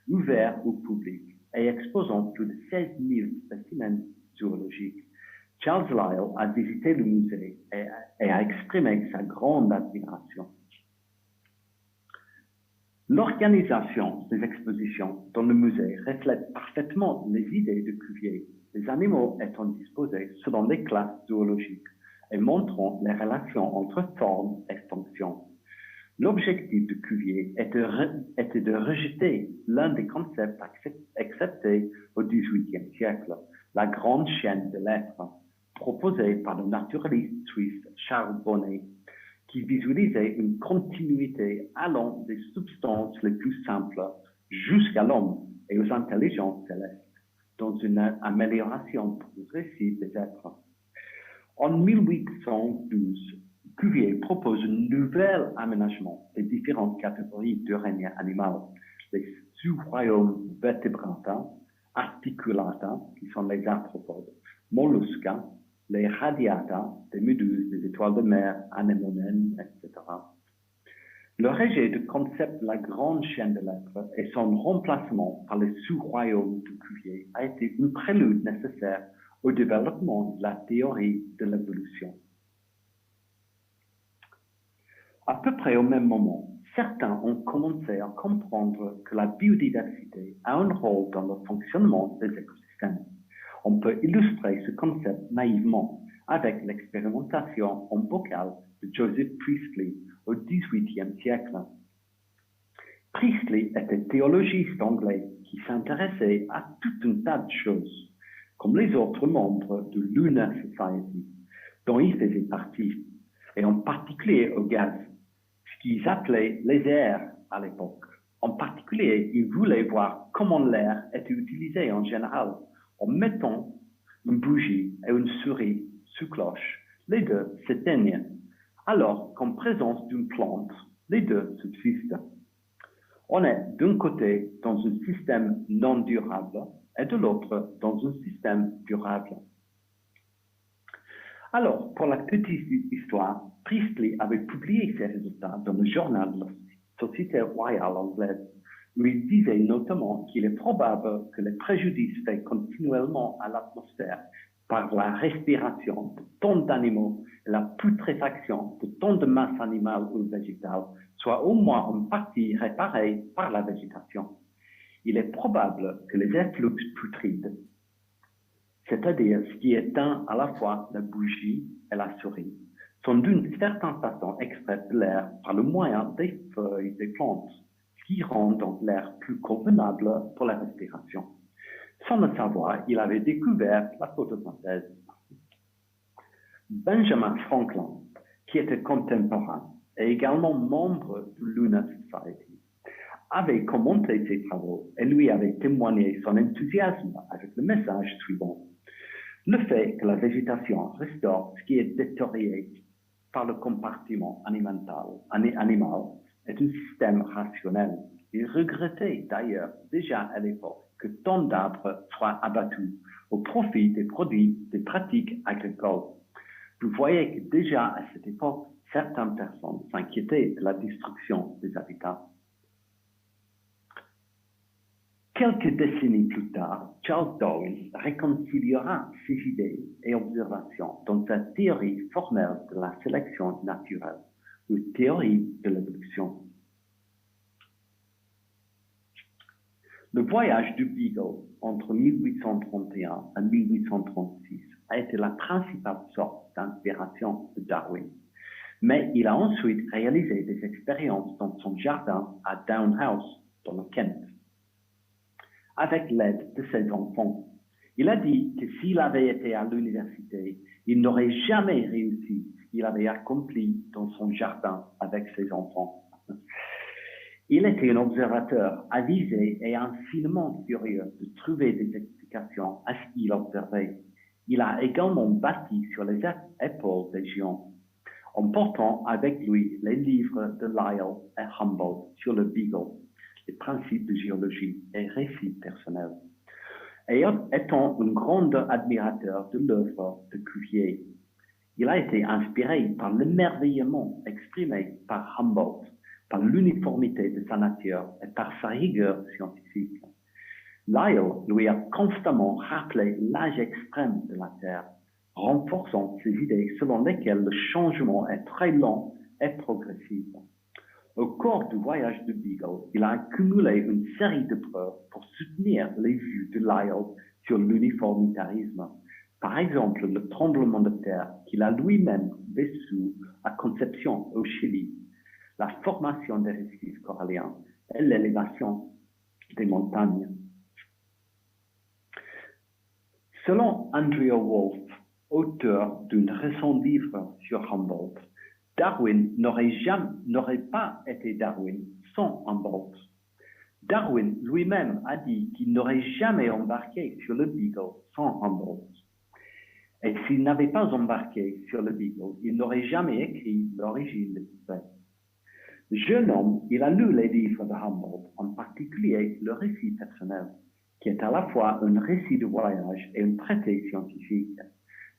ouvert au public et exposant plus de 16 000 spécimens zoologiques. Charles Lyell a visité le musée et a exprimé sa grande admiration. L'organisation des expositions dans le musée reflète parfaitement les idées de Cuvier, les animaux étant disposés selon les classes zoologiques et montrant les relations entre forme et fonction. L'objectif de Cuvier était de rejeter l'un des concepts acceptés au XVIIIe siècle, la grande chaîne de l'être, proposée par le naturaliste suisse Charles Bonnet, qui visualisait une continuité allant des substances les plus simples jusqu'à l'homme et aux intelligences célestes, dans une amélioration progressive des êtres. En 1812, Cuvier propose un nouvel aménagement des différentes catégories du règne animal, les sous-royaumes vertébrata, articulata, qui sont les arthropodes, mollusca, les radiata, des méduses, des étoiles de mer, anémones, etc. Le rejet du concept de la grande chaîne de l'être et son remplacement par les sous-royaumes de Cuvier a été une prélude nécessaire au développement de la théorie de l'évolution. À peu près au même moment, certains ont commencé à comprendre que la biodiversité a un rôle dans le fonctionnement des écosystèmes. On peut illustrer ce concept naïvement avec l'expérimentation en bocal de Joseph Priestley au XVIIIe siècle. Priestley était théologiste anglais qui s'intéressait à tout un tas de choses, comme les autres membres de Lunar Society, dont il faisait partie, et en particulier au gaz, ce qu'ils appelaient les airs à l'époque. En particulier, il voulait voir comment l'air était utilisé en général, en mettant une bougie et une souris sous cloche. Les deux s'éteignent, alors qu'en présence d'une plante, les deux subsistent. On est d'un côté dans un système non durable et de l'autre dans un système durable. Alors, pour la petite histoire, Priestley avait publié ses résultats dans le journal de la Société royale anglaise, où il disait notamment qu'il est probable que les préjudices faits continuellement à l'atmosphère par la respiration de tant d'animaux et la putréfaction de tant de masse animale ou végétale soient au moins en partie réparés par la végétation. Il est probable que les efflux putrides, c'est-à-dire ce qui éteint à la fois la bougie et la souris, sont d'une certaine façon extraits de l'air par le moyen des feuilles des plantes, qui rend donc l'air plus convenable pour la respiration. Sans le savoir, il avait découvert la photosynthèse. Benjamin Franklin, qui était contemporain et également membre de Lunar Society, avait commenté ses travaux et lui avait témoigné son enthousiasme avec le message suivant. Le fait que la végétation restaure ce qui est détérioré par le compartiment animal est un système rationnel. Il regrettait d'ailleurs déjà à l'époque que tant d'arbres soient abattus au profit des produits des pratiques agricoles. Vous voyez que déjà à cette époque, certaines personnes s'inquiétaient de la destruction des habitats. Quelques décennies plus tard, Charles Darwin réconciliera ces idées et observations dans sa théorie formelle de la sélection naturelle, ou théorie de l'évolution. Le voyage du Beagle entre 1831 et 1836 a été la principale source d'inspiration de Darwin, mais il a ensuite réalisé des expériences dans son jardin à Down House, dans le Kent, avec l'aide de ses enfants. Il a dit que s'il avait été à l'université, il n'aurait jamais réussi ce qu'il avait accompli dans son jardin avec ses enfants. Il était un observateur avisé et infiniment curieux de trouver des explications à ce qu'il observait. Il a également bâti sur les épaules des géants, en portant avec lui les livres de Lyell et Humboldt sur le Beagle, les principes de géologie et récits personnels. Et étant un grand admirateur de l'œuvre de Cuvier, il a été inspiré par l'émerveillement exprimé par Humboldt, par l'uniformité de sa nature et par sa rigueur scientifique. Lyell lui a constamment rappelé l'âge extrême de la Terre, renforçant ses idées selon lesquelles le changement est très lent et progressif. Au cours du voyage de Beagle, il a accumulé une série de preuves pour soutenir les vues de Lyell sur l'uniformitarisme. Par exemple, le tremblement de terre qu'il a lui-même vécu à Concepción, au Chili, la formation des récifs coralliens et l'élévation des montagnes. Selon Andrea Wolff, auteur d'un récent livre sur Humboldt, Darwin n'aurait pas été Darwin sans Humboldt. Darwin lui-même a dit qu'il n'aurait jamais embarqué sur le Beagle sans Humboldt. Et s'il n'avait pas embarqué sur le Beagle, il n'aurait jamais écrit l'origine des espèces. Le jeune homme, il a lu les livres de Humboldt, en particulier le récit personnel, qui est à la fois un récit de voyage et un traité scientifique.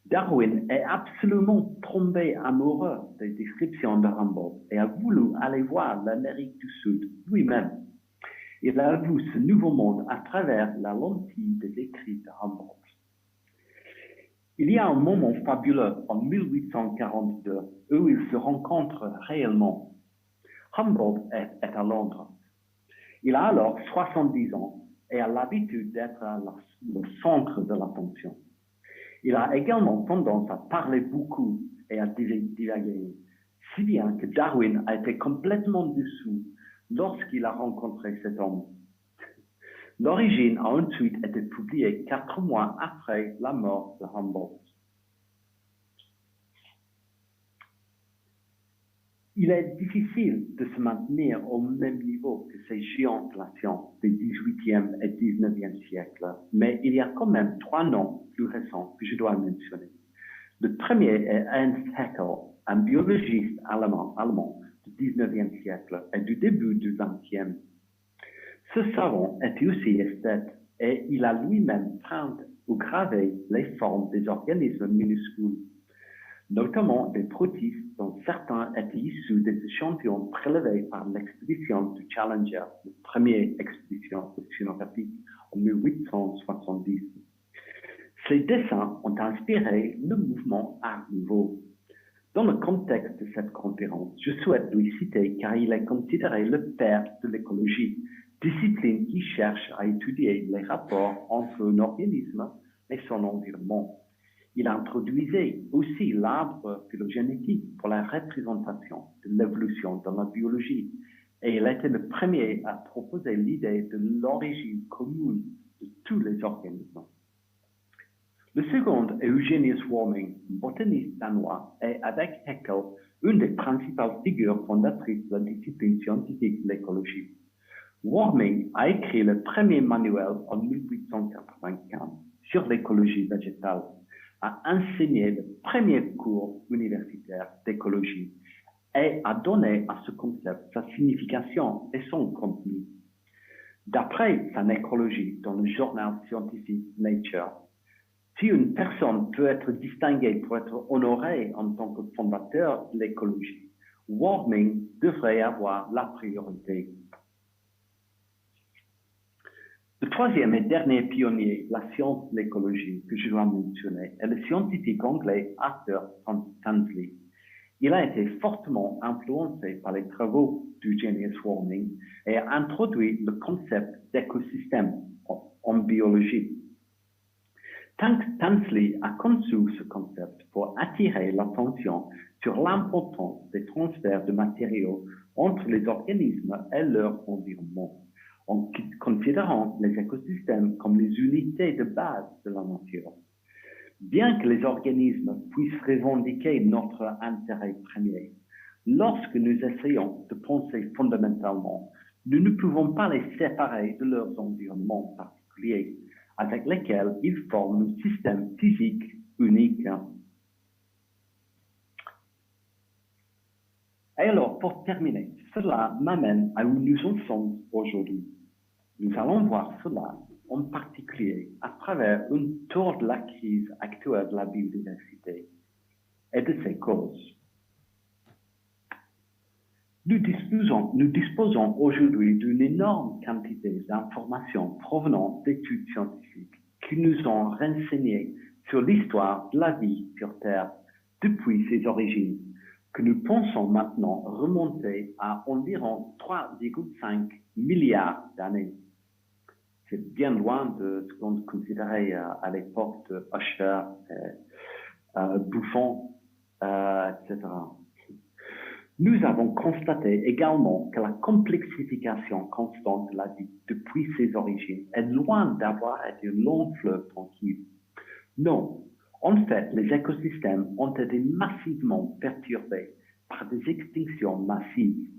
Darwin est absolument tombé amoureux des descriptions de Humboldt et a voulu aller voir l'Amérique du Sud lui-même. Il a vu ce nouveau monde à travers la lentille des écrits de Humboldt. Il y a un moment fabuleux en 1842 où ils se rencontrent réellement. Humboldt est à Londres. Il a alors 70 ans et a l'habitude d'être le centre de l'attention. Il a également tendance à parler beaucoup et à divaguer, si bien que Darwin a été complètement dessous lorsqu'il a rencontré cet homme. L'origine a ensuite été publiée 4 mois après la mort de Humboldt. Il est difficile de se maintenir au même niveau que ces géants de la science des 18e et 19e siècles, mais il y a quand même 3 noms plus récents que je dois mentionner. Le premier est Ernst Haeckel, un biologiste allemand du 19e siècle et du début du 20e. Ce savant était aussi esthète et il a lui-même peint ou gravé les formes des organismes minuscules, notamment des protistes dont certains étaient issus des échantillons prélevés par l'expédition du Challenger, la première expédition océanographique en 1870. Ces dessins ont inspiré le mouvement Art Nouveau. Dans le contexte de cette conférence, je souhaite lui citer car il est considéré le père de l'écologie, discipline qui cherche à étudier les rapports entre un organisme et son environnement. Il introduisait aussi l'arbre phylogénétique pour la représentation de l'évolution dans la biologie et il était le premier à proposer l'idée de l'origine commune de tous les organismes. Le second est Eugenius Warming, botaniste danois, et avec Haeckel, une des principales figures fondatrices de la discipline scientifique de l'écologie. Warming a écrit le premier manuel en 1895 sur l'écologie végétale, a enseigné le premier cours universitaire d'écologie et a donné à ce concept sa signification et son contenu. D'après sa nécrologie dans le journal scientifique Nature, si une personne peut être distinguée pour être honorée en tant que fondateur de l'écologie, Warming devrait avoir la priorité. Le troisième et dernier pionnier de la science de l'écologie que je dois mentionner est le scientifique anglais Arthur Tansley. Il a été fortement influencé par les travaux d'Eugenius Warming et a introduit le concept d'écosystème en biologie. Tansley a conçu ce concept pour attirer l'attention sur l'importance des transferts de matériaux entre les organismes et leur environnement, en considérant les écosystèmes comme les unités de base de la nature. Bien que les organismes puissent revendiquer notre intérêt premier, lorsque nous essayons de penser fondamentalement, nous ne pouvons pas les séparer de leurs environnements particuliers, avec lesquels ils forment un système physique unique. Et alors, pour terminer, cela m'amène à où nous en sommes aujourd'hui. Nous allons voir cela en particulier à travers une tour de la crise actuelle de la biodiversité et de ses causes. Nous disposons aujourd'hui d'une énorme quantité d'informations provenant d'études scientifiques qui nous ont renseigné sur l'histoire de la vie sur Terre depuis ses origines, que nous pensons maintenant remonter à environ 3,5 milliards d'années. C'est bien loin de ce qu'on considérait à l'époque de Usher, Buffon, etc. Nous avons constaté également que la complexification constante de la vie depuis ses origines est loin d'avoir été un long fleuve tranquille. Non, en fait, les écosystèmes ont été massivement perturbés par des extinctions massives.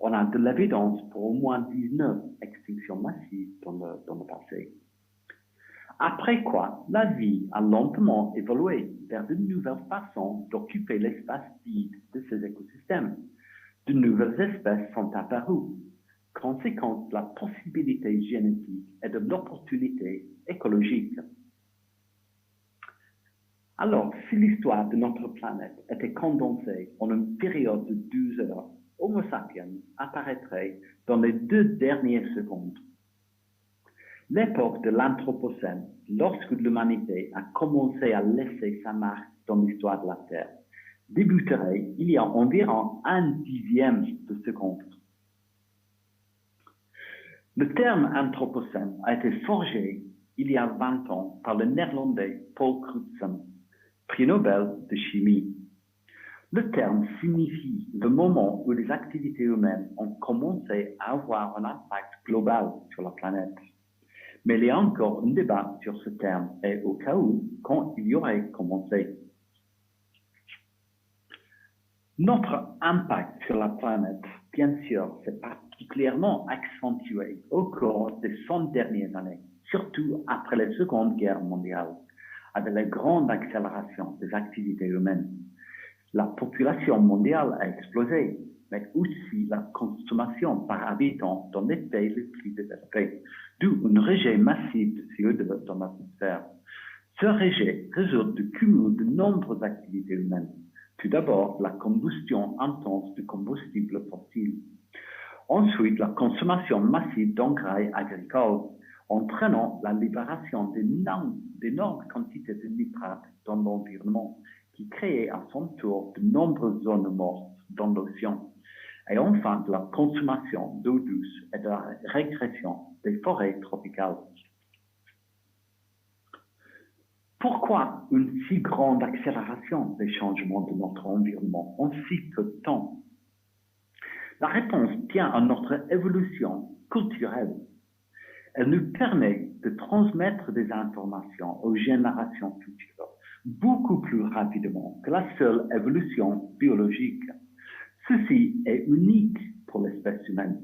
On a de l'évidence pour au moins 19 extinctions massives dans le passé. Après quoi, la vie a lentement évolué vers de nouvelles façons d'occuper l'espace vide de ces écosystèmes. De nouvelles espèces sont apparues, conséquence de la possibilité génétique et de l'opportunité écologique. Alors, si l'histoire de notre planète était condensée en une période de 12 heures, Homo sapiens apparaîtrait dans les 2 dernières secondes. L'époque de l'Anthropocène, lorsque l'humanité a commencé à laisser sa marque dans l'histoire de la Terre, débuterait il y a environ 1/10 de seconde. Le terme Anthropocène a été forgé il y a 20 ans par le néerlandais Paul Crutzen, prix Nobel de chimie. Le terme signifie le moment où les activités humaines ont commencé à avoir un impact global sur la planète. Mais il y a encore un débat sur ce terme et au cas où, quand il y aurait commencé. Notre impact sur la planète, bien sûr, s'est particulièrement accentué au cours des 100 dernières années, surtout après la Seconde Guerre mondiale, avec la grande accélération des activités humaines. La population mondiale a explosé, mais aussi la consommation par habitant dans les pays les plus développés, d'où un rejet massif de CO2 dans l'atmosphère. Ce rejet résulte du cumul de nombreuses activités humaines. Tout d'abord, la combustion intense de combustibles fossiles. Ensuite, la consommation massive d'engrais agricoles, entraînant la libération d'énormes quantités de nitrates dans l'environnement, qui créait à son tour de nombreuses zones mortes dans l'océan. Et enfin, de la consommation d'eau douce et de la régression des forêts tropicales. Pourquoi une si grande accélération des changements de notre environnement en si peu de temps? La réponse tient à notre évolution culturelle. Elle nous permet de transmettre des informations aux générations futures beaucoup plus rapidement que la seule évolution biologique. Ceci est unique pour l'espèce humaine.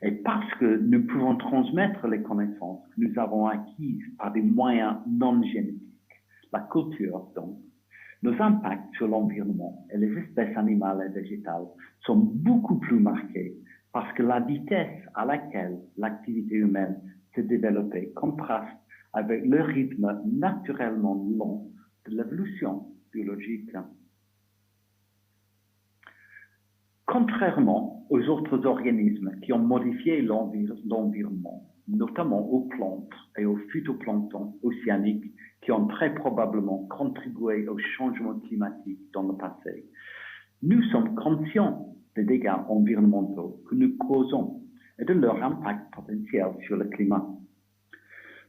Et parce que nous pouvons transmettre les connaissances que nous avons acquises par des moyens non génétiques, la culture donc, nos impacts sur l'environnement et les espèces animales et végétales sont beaucoup plus marqués parce que la vitesse à laquelle l'activité humaine s'est développée contraste avec le rythme naturellement long de l'évolution biologique. Contrairement aux autres organismes qui ont modifié l'environnement, notamment aux plantes et aux phytoplanctons océaniques qui ont très probablement contribué au changement climatique dans le passé, nous sommes conscients des dégâts environnementaux que nous causons et de leur impact potentiel sur le climat.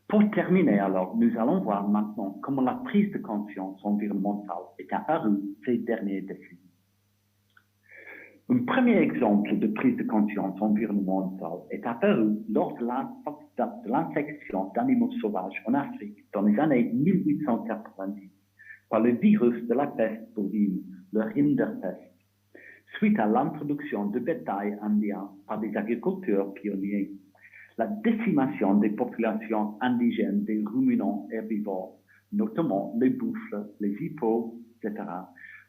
Pour terminer alors, nous allons voir maintenant comment la prise de conscience environnementale est apparue ces dernières décennies. Un premier exemple de prise de conscience environnementale est apparu lors de l'infection d'animaux sauvages en Afrique dans les années 1890 par le virus de la peste bovine, le rinderpest, suite à l'introduction de bétail indien par des agriculteurs pionniers. La décimation des populations indigènes des ruminants herbivores, notamment les buffles, les hippos, etc.,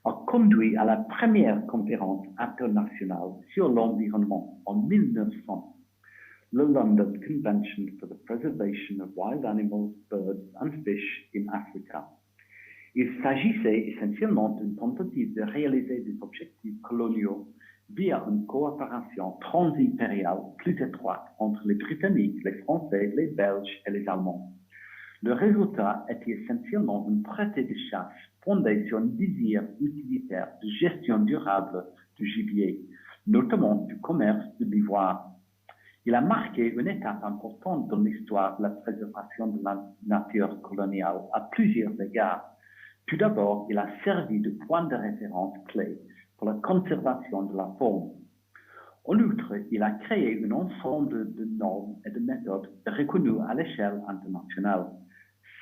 a conduit à la première conférence internationale sur l'environnement en 1900, le London Convention for the Preservation of Wild Animals, Birds and Fish in Africa. Il s'agissait essentiellement d'une tentative de réaliser des objectifs coloniaux via une coopération transimpériale plus étroite entre les Britanniques, les Français, les Belges et les Allemands. Le résultat était essentiellement un traité de chasse fondé sur un désir utilitaire de gestion durable du gibier, notamment du commerce de l'ivoire. Il a marqué une étape importante dans l'histoire de la préservation de la nature coloniale à plusieurs égards. Tout d'abord, il a servi de point de référence clé pour la conservation de la faune. En outre, il a créé un ensemble de normes et de méthodes reconnues à l'échelle internationale.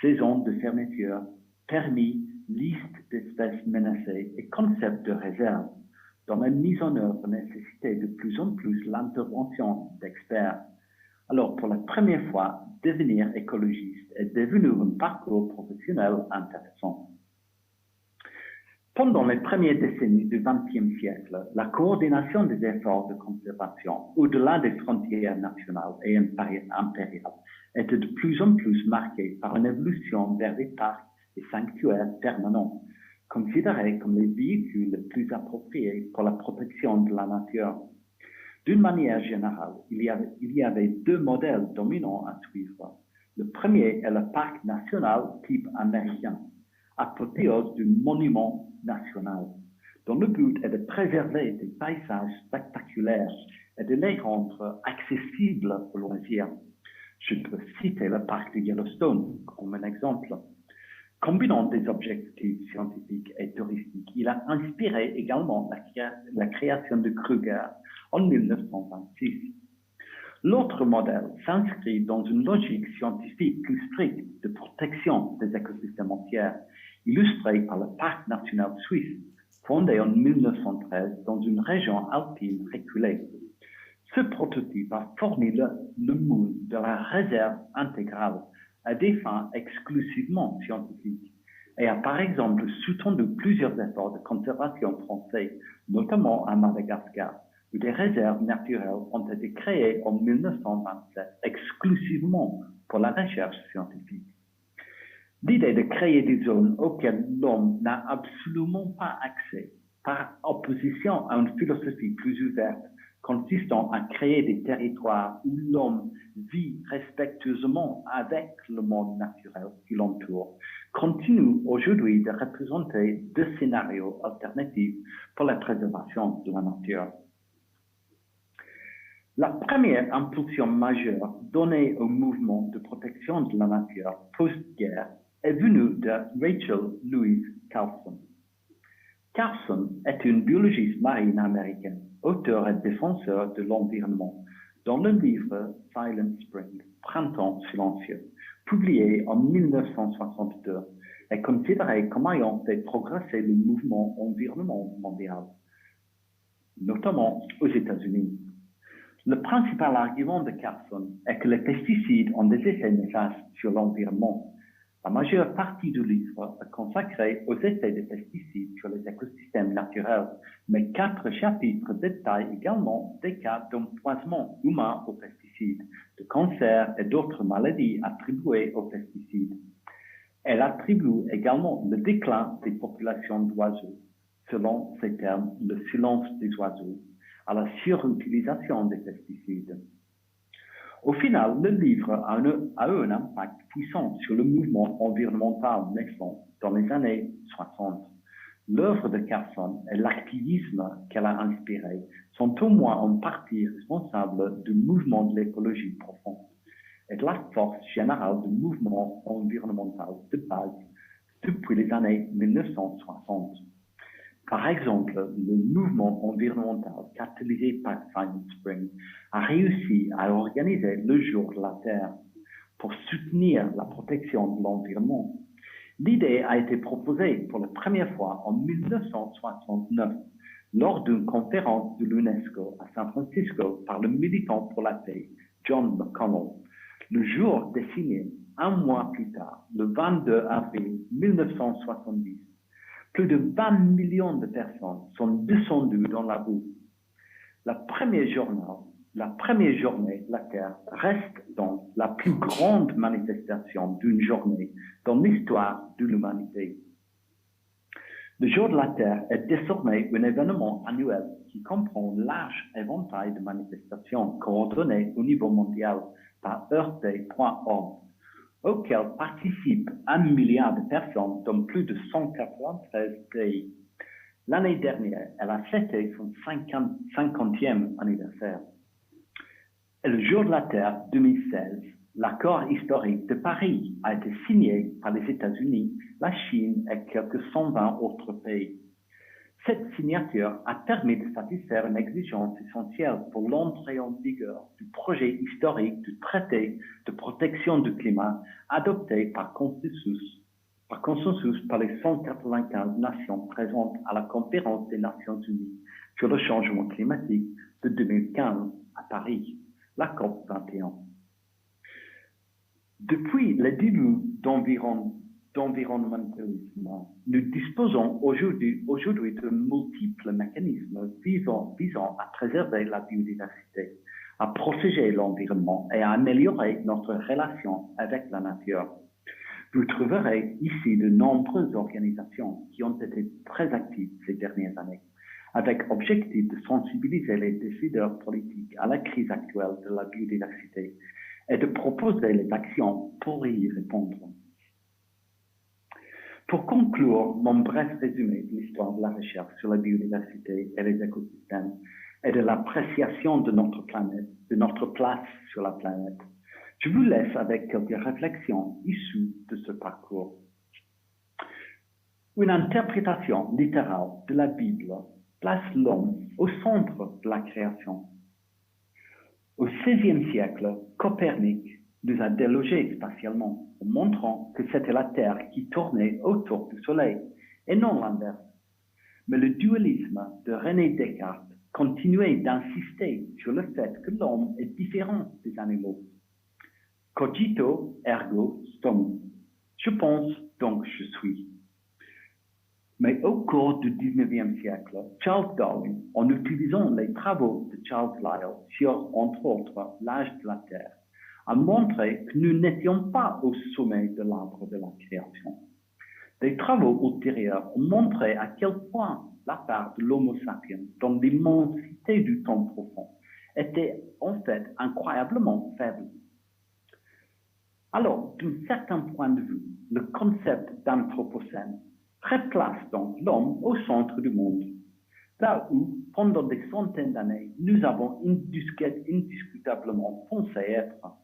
Saison de fermeture, permis, liste d'espèces menacées et concept de réserve, dont la mise en œuvre nécessitait de plus en plus l'intervention d'experts. Alors, pour la première fois, devenir écologiste est devenu un parcours professionnel intéressant. Pendant les premières décennies du XXe siècle, la coordination des efforts de conservation au-delà des frontières nationales et impériales était de plus en plus marquée par une évolution vers des parcs et sanctuaires permanents, considérés comme les véhicules les plus appropriés pour la protection de la nature. D'une manière générale, il y avait deux modèles dominants à suivre. Le premier est le parc national type américain, apothéose du monument national, dont le but est de préserver des paysages spectaculaires et de les rendre accessibles aux loisirs. Je peux citer le parc de Yellowstone comme un exemple. Combinant des objectifs scientifiques et touristiques, il a inspiré également la création de Kruger en 1926. L'autre modèle s'inscrit dans une logique scientifique plus stricte de protection des écosystèmes entiers, illustré par le Parc national suisse, fondé en 1913 dans une région alpine reculée. Ce prototype a fourni le moule de la réserve intégrale à des fins exclusivement scientifiques et a par exemple sous-tendu plusieurs efforts de conservation français, notamment à Madagascar, où des réserves naturelles ont été créées en 1927 exclusivement pour la recherche scientifique. L'idée de créer des zones auxquelles l'homme n'a absolument pas accès, par opposition à une philosophie plus ouverte, consistant à créer des territoires où l'homme vit respectueusement avec le monde naturel qui l'entoure, continue aujourd'hui de représenter deux scénarios alternatifs pour la préservation de la nature. La première impulsion majeure donnée au mouvement de protection de la nature post-guerre est venue de Rachel Louise Carson. Carson est une biologiste marine américaine, auteur et défenseur de l'environnement, dans le livre Silent Spring, Printemps silencieux, publié en 1962, est considéré comme ayant fait progresser le mouvement environnement mondial, notamment aux États-Unis. Le principal argument de Carson est que les pesticides ont des effets néfastes sur l'environnement. La majeure partie du livre est consacrée aux effets des pesticides sur les écosystèmes naturels, mais 4 chapitres détaillent également des cas d'empoisonnement humain aux pesticides, de cancer et d'autres maladies attribuées aux pesticides. Elle attribue également le déclin des populations d'oiseaux, selon ses termes, le silence des oiseaux, à la surutilisation des pesticides. Au final, le livre a eu un impact puissant sur le mouvement environnemental naissant dans les années 60. L'œuvre de Carson et l'activisme qu'elle a inspiré sont au moins en partie responsables du mouvement de l'écologie profonde et de la force générale du mouvement environnemental de base depuis les années 1960. Par exemple, le mouvement environnemental catalysé par Silent Spring a réussi à organiser le Jour de la Terre pour soutenir la protection de l'environnement. L'idée a été proposée pour la première fois en 1969 lors d'une conférence de l'UNESCO à San Francisco par le militant pour la paix, John McConnell. Le jour désigné, un mois plus tard, le 22 avril 1970, plus de 20 millions de personnes sont descendues dans la boue. La première journée, la Terre reste donc la plus grande manifestation d'une journée dans l'histoire de l'humanité. Le Jour de la Terre est désormais un événement annuel qui comprend un large éventail de manifestations coordonnées au niveau mondial par earthday.org, auquel participent 1 milliard de personnes dans plus de 193 pays. L'année dernière, elle a fêté son 50e anniversaire. Et le Jour de la Terre 2016, l'accord historique de Paris a été signé par les États-Unis, la Chine et quelques 120 autres pays. Cette signature a permis de satisfaire une exigence essentielle pour l'entrée en vigueur du projet historique du traité de protection du climat adopté par consensus par les 195 nations présentes à la conférence des Nations Unies sur le changement climatique de 2015 à Paris, la COP 21. Depuis le début d'environnementalisme, nous disposons aujourd'hui de multiples mécanismes visant à préserver la biodiversité, à protéger l'environnement et à améliorer notre relation avec la nature. Vous trouverez ici de nombreuses organisations qui ont été très actives ces dernières années, avec objectif de sensibiliser les décideurs politiques à la crise actuelle de la biodiversité et de proposer les actions pour y répondre. Pour conclure mon bref résumé de l'histoire de la recherche sur la biodiversité et les écosystèmes et de l'appréciation de notre planète, de notre place sur la planète, je vous laisse avec quelques réflexions issues de ce parcours. Une interprétation littérale de la Bible place l'homme au centre de la création. Au XVIe siècle, Copernic nous a délogés spatialement en montrant que c'était la Terre qui tournait autour du Soleil et non l'inverse. Mais le dualisme de René Descartes continuait d'insister sur le fait que l'homme est différent des animaux. Cogito ergo sum. Je pense, donc je suis. Mais au cours du XIXe siècle, Charles Darwin, en utilisant les travaux de Charles Lyell sur, entre autres, l'âge de la Terre, a montré que nous n'étions pas au sommet de l'arbre de la création. Des travaux ultérieurs ont montré à quel point la part de l'Homo sapiens dans l'immensité du temps profond était en fait incroyablement faible. Alors, d'un certain point de vue, le concept d'anthropocène replace donc l'homme au centre du monde, là où, pendant des centaines d'années, nous avons indiscutablement pensé être.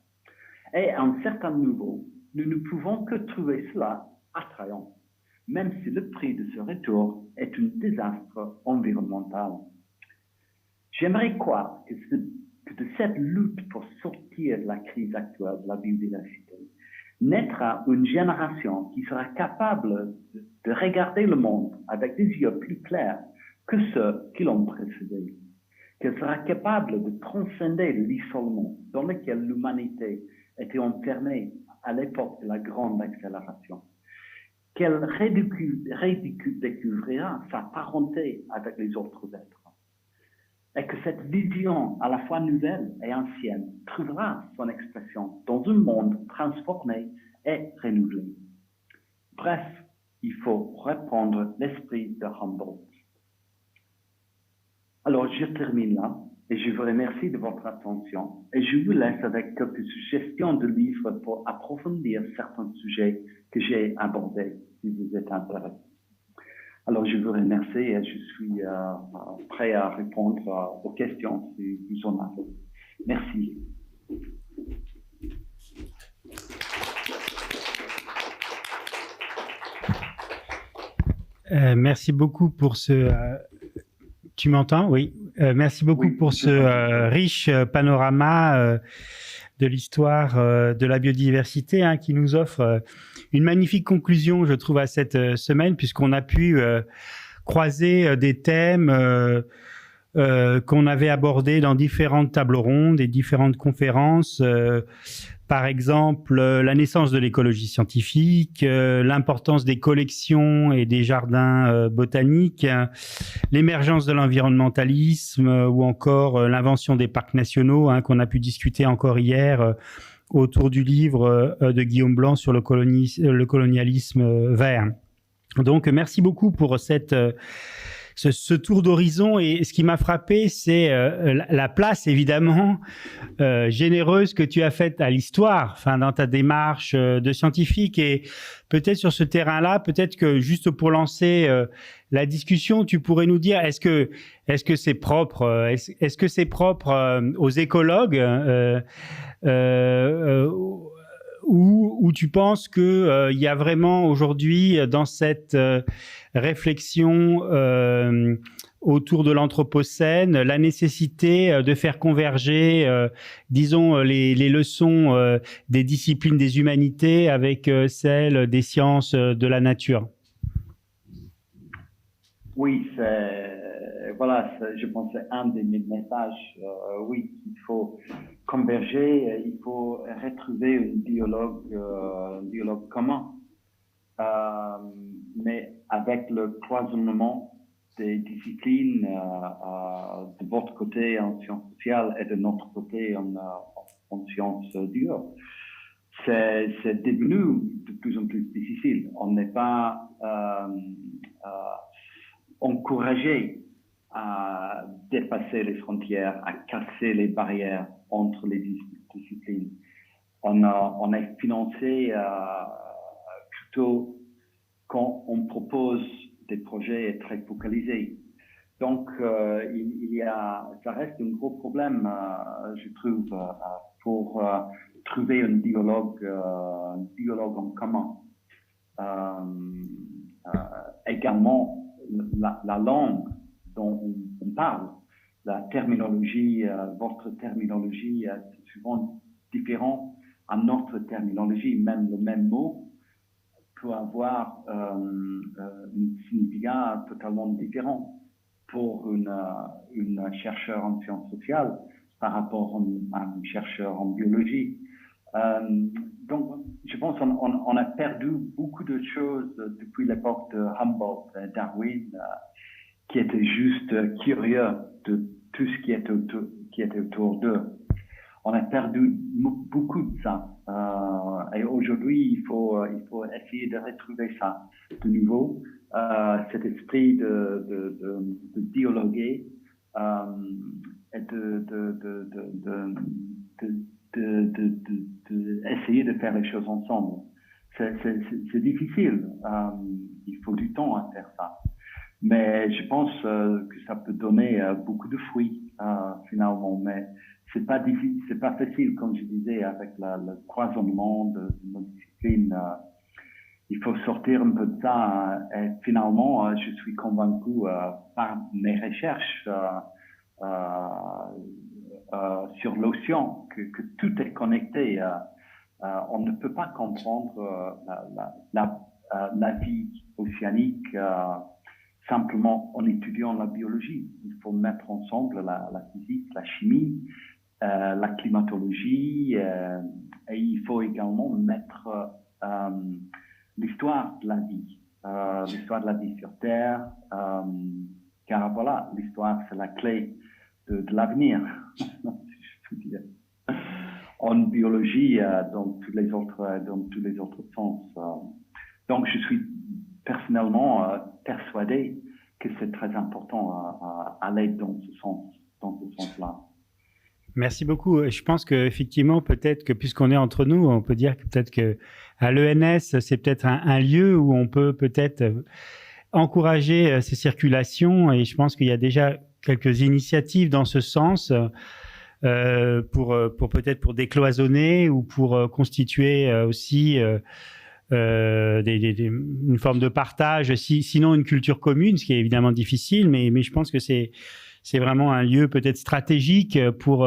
Et à un certain niveau, nous ne pouvons que trouver cela attrayant, même si le prix de ce retour est un désastre environnemental. J'aimerais croire que de cette lutte pour sortir de la crise actuelle de la biodiversité naîtra une génération qui sera capable de regarder le monde avec des yeux plus clairs que ceux qui l'ont précédé, qu'elle sera capable de transcender l'isolement dans lequel l'humanité était enfermée à l'époque de la grande accélération, qu'elle redécouvrira sa parenté avec les autres êtres, et que cette vision à la fois nouvelle et ancienne trouvera son expression dans un monde transformé et renouvelé. Bref, il faut reprendre l'esprit de Humboldt. Alors, je termine là et je vous remercie de votre attention et je vous laisse avec quelques suggestions de livres pour approfondir certains sujets que j'ai abordés si vous êtes intéressés. Alors, je vous remercie et je suis prêt à répondre aux questions si vous en avez. Merci. Merci beaucoup pour ce... tu m'entends? Oui. Merci beaucoup pour ce riche panorama de l'histoire de la biodiversité qui nous offre une magnifique conclusion, je trouve, à cette semaine, puisqu'on a pu croiser des thèmes qu'on avait abordés dans différentes tables rondes et différentes conférences. Par exemple, la naissance de l'écologie scientifique, l'importance des collections et des jardins botaniques, l'émergence de l'environnementalisme ou encore l'invention des parcs nationaux qu'on a pu discuter encore hier autour du livre de Guillaume Blanc sur le colonialisme vert. Donc, merci beaucoup pour ce tour d'horizon, et ce qui m'a frappé, c'est la place évidemment généreuse que tu as faite à l'histoire, dans ta démarche de scientifique. Et peut-être sur ce terrain-là, peut-être que juste pour lancer la discussion, tu pourrais nous dire est-ce que c'est propre, est-ce que c'est propre aux écologues ou tu penses que il y a vraiment aujourd'hui dans cette réflexion autour de l'anthropocène la nécessité de faire converger, disons, les leçons des disciplines des humanités avec celles des sciences de la nature? Oui, je pense que c'est un des messages. Oui, il faut converger, il faut retrouver un dialogue commun. Mais avec le cloisonnement des disciplines de votre côté en sciences sociales et de notre côté en sciences dures, c'est devenu de plus en plus difficile. On n'est pas encouragé à dépasser les frontières, à casser les barrières entre les disciplines. On est financé plutôt quand on propose des projets très focalisés. Donc, ça reste un gros problème, je trouve, pour trouver un dialogue en commun. Également, la langue dont on parle, la terminologie, votre terminologie est souvent différente à notre terminologie. Même le même mot peut avoir un significat totalement différent pour une chercheur en sciences sociales par rapport à un chercheur en biologie. Donc, je pense qu'on a perdu beaucoup de choses depuis l'époque de Humboldt et Darwin, qui étaient juste curieux de tout ce qui était autour d'eux. On a perdu beaucoup de ça. Et aujourd'hui, il faut essayer de retrouver ça de nouveau, cet esprit de dialoguer et essayer de faire les choses ensemble. C'est difficile. Il faut du temps à faire ça. Mais je pense que ça peut donner beaucoup de fruits finalement. Mais c'est pas difficile, c'est pas facile, comme je disais, avec le croisonnement de nos disciplines. Il faut sortir un peu de ça. Et finalement, je suis convaincu par mes recherches sur l'océan, que tout est connecté. On ne peut pas comprendre la vie océanique simplement en étudiant la biologie. Il faut mettre ensemble la physique, la chimie, la climatologie, et il faut également mettre l'histoire de la vie, l'histoire de la vie sur Terre, car voilà, l'histoire c'est la clé de l'avenir, si je peux dire. En biologie, dans tous les autres sens. Donc, je suis personnellement persuadé que c'est très important à aller dans ce sens-là. Merci beaucoup. Je pense qu'effectivement, peut-être que puisqu'on est entre nous, on peut dire que peut-être qu'à l'ENS, c'est peut-être un lieu où on peut peut-être encourager ces circulations. Et je pense qu'il y a déjà quelques initiatives dans ce sens pour peut-être pour décloisonner ou pour constituer aussi une forme de partage, sinon une culture commune, ce qui est évidemment difficile, mais je pense que c'est vraiment un lieu peut-être stratégique pour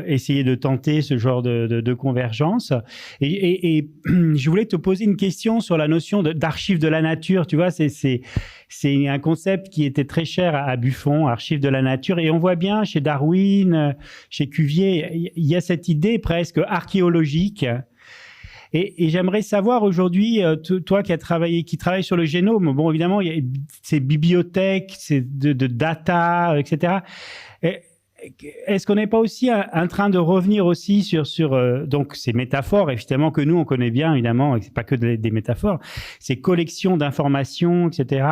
essayer de tenter ce genre de convergence. Et je voulais te poser une question sur la notion d'archives de la nature. Tu vois, c'est un concept qui était très cher à Buffon, archives de la nature. Et on voit bien chez Darwin, chez Cuvier, il y a cette idée presque archéologique. Et j'aimerais savoir aujourd'hui, toi qui travailles sur le génome, bon évidemment il y a ces bibliothèques, ces de data, etc. Est-ce qu'on n'est pas aussi en train de revenir aussi sur donc ces métaphores, évidemment que nous on connaît bien évidemment, et c'est pas que des métaphores, ces collections d'informations, etc.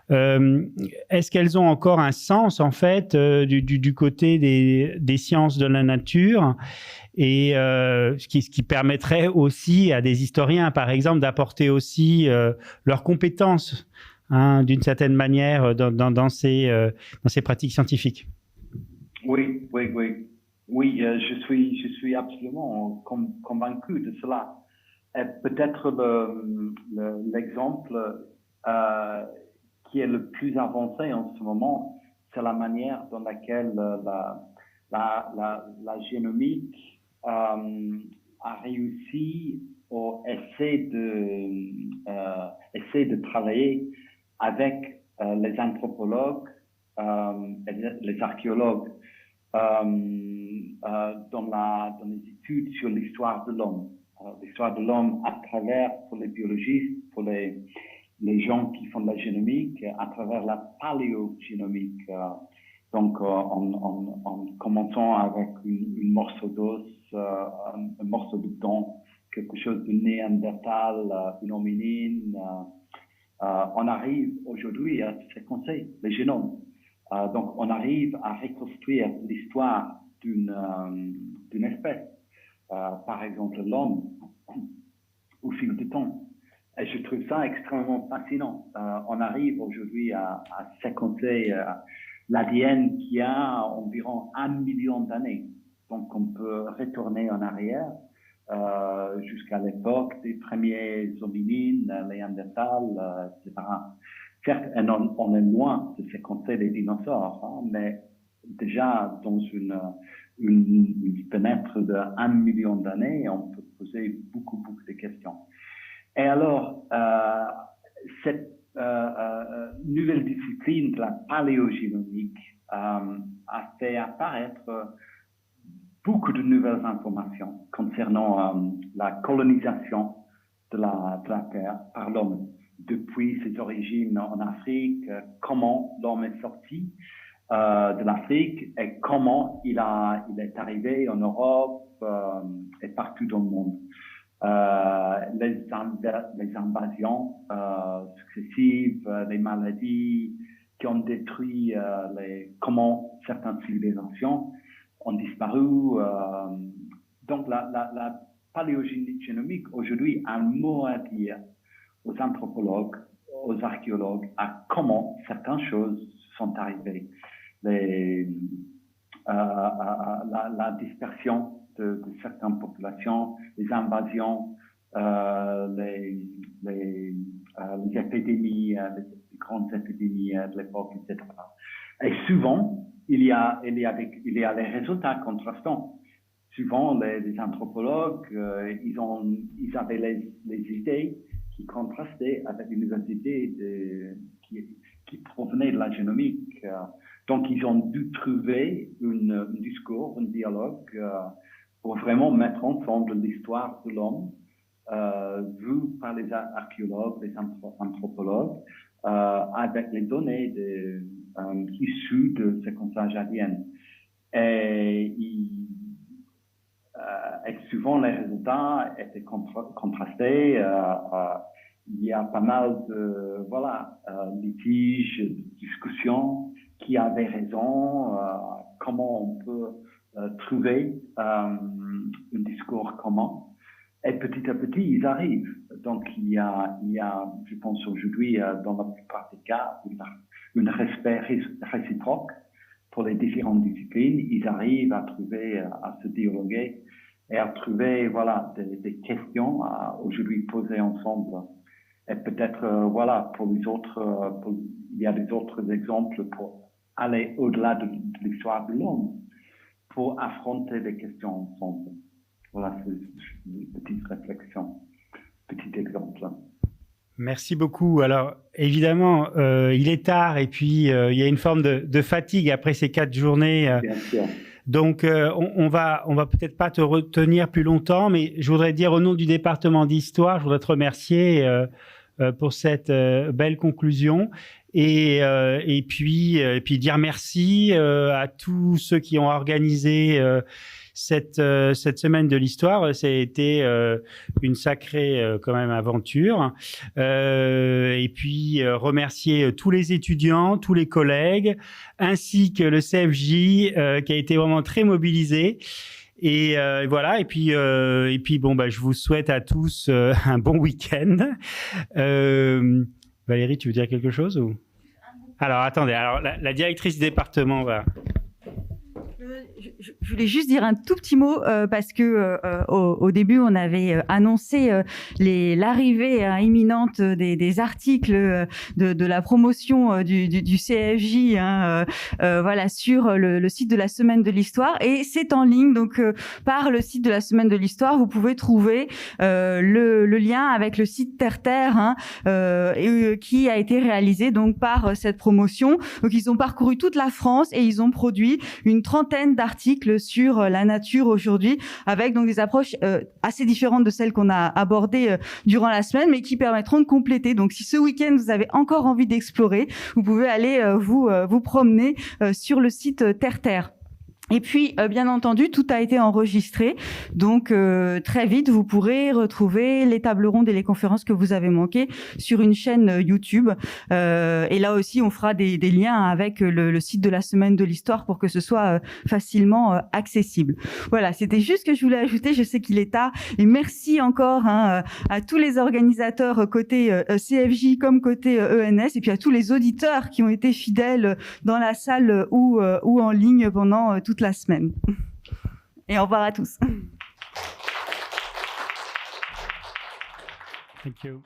Est-ce qu'elles ont encore un sens en fait du côté des sciences de la nature? Et ce qui permettrait aussi à des historiens, par exemple, d'apporter aussi leurs compétences, hein, d'une certaine manière, dans ces pratiques scientifiques. Oui, je suis absolument convaincu de cela. Et peut-être l'exemple qui est le plus avancé en ce moment, c'est la manière dans laquelle la génomique a réussi au essayer de travailler avec les anthropologues et les archéologues dans les études sur l'histoire de l'homme. L'histoire de l'homme à travers, pour les biologistes, pour les gens qui font de la génomique, à travers la paléogénomique. Donc, en commençant avec une morceau d'os, un morceau de dent, quelque chose de néandertal, une hominine, on arrive aujourd'hui à séquencer les génomes. Donc, on arrive à reconstruire l'histoire d'une espèce, par exemple l'homme, au fil du temps. Et je trouve ça extrêmement fascinant. On arrive aujourd'hui à séquencer l'ADN qui a environ 1 million d'années. Donc, on peut retourner en arrière jusqu'à l'époque des premiers hominines, néandertals, etc. Certes, on est loin de séquencer les dinosaures, hein, mais déjà dans une fenêtre de 1 million d'années, on peut poser beaucoup de questions. Et alors, cette nouvelle discipline de la paléogénomique a fait apparaître beaucoup de nouvelles informations concernant la colonisation de la Terre par l'homme, depuis ses origines en Afrique, comment l'homme est sorti de l'Afrique et comment il est arrivé en Europe et partout dans le monde. Les invasions successives, les maladies qui ont détruit comment certaines civilisations ont disparu. Donc la paléogénomique aujourd'hui a un mot à dire aux anthropologues, aux archéologues, à comment certaines choses sont arrivées. La dispersion de certaines populations, les invasions, les les épidémies, les grandes épidémies de l'époque, etc. Et souvent, il y a les résultats contrastants. Souvent, les anthropologues, ils avaient les idées qui contrastaient avec une idée qui provenait de la génomique. Donc, ils ont dû trouver un discours, un dialogue pour vraiment mettre ensemble l'histoire de l'homme vue par les archéologues, les anthropologues, avec les données issues de séquençage ADN. Et souvent, les résultats étaient contrastés. Il y a pas mal de litiges, de discussions, qui avaient raison, comment on peut trouver un discours commun. Et petit à petit, ils arrivent. Donc, il y a je pense aujourd'hui, dans la plupart des cas, un respect réciproque pour les différentes disciplines. Ils arrivent à trouver, à se dialoguer et à trouver, des questions à aujourd'hui poser ensemble. Et peut-être, pour les autres, il y a des autres exemples pour aller au-delà de l'histoire de l'homme, pour affronter des questions ensemble. Voilà, c'est une petite réflexion, petit exemple. Merci beaucoup. Alors, évidemment, il est tard et puis il y a une forme de fatigue après ces 4 journées. Bien sûr. Donc, on va peut-être pas te retenir plus longtemps, mais je voudrais dire au nom du département d'histoire, je voudrais te remercier pour cette belle conclusion et puis dire merci à tous ceux qui ont organisé cette semaine de l'histoire. Ça a été une sacrée quand même aventure. Et puis remercier tous les étudiants, tous les collègues, ainsi que le CFJ qui a été vraiment très mobilisé. Et voilà. Et puis je vous souhaite à tous un bon week-end. Valérie, tu veux dire quelque chose ou... Alors attendez. Alors la directrice du département va. Je voulais juste dire un tout petit mot parce que au début on avait annoncé l'arrivée imminente des articles de la promotion du CFJ sur le site de la Semaine de l'Histoire, et c'est en ligne, donc par le site de la Semaine de l'Histoire vous pouvez trouver le lien avec le site Terre qui a été réalisé donc par cette promotion. Donc ils ont parcouru toute la France et ils ont produit une trentaine d'articles sur la nature aujourd'hui, avec donc des approches assez différentes de celles qu'on a abordées durant la semaine, mais qui permettront de compléter. Donc si ce week-end vous avez encore envie d'explorer, vous pouvez aller vous promener sur le site Terre. Et puis, bien entendu, tout a été enregistré. Donc, très vite, vous pourrez retrouver les tables rondes et les conférences que vous avez manquées sur une chaîne YouTube. Et là aussi, on fera des liens avec le site de la Semaine de l'Histoire pour que ce soit facilement accessible. Voilà, c'était juste ce que je voulais ajouter. Je sais qu'il est tard. Et merci encore à tous les organisateurs côté CFJ comme côté ENS, et puis à tous les auditeurs qui ont été fidèles dans la salle ou en ligne pendant toute la semaine. Et au revoir à tous. Thank you.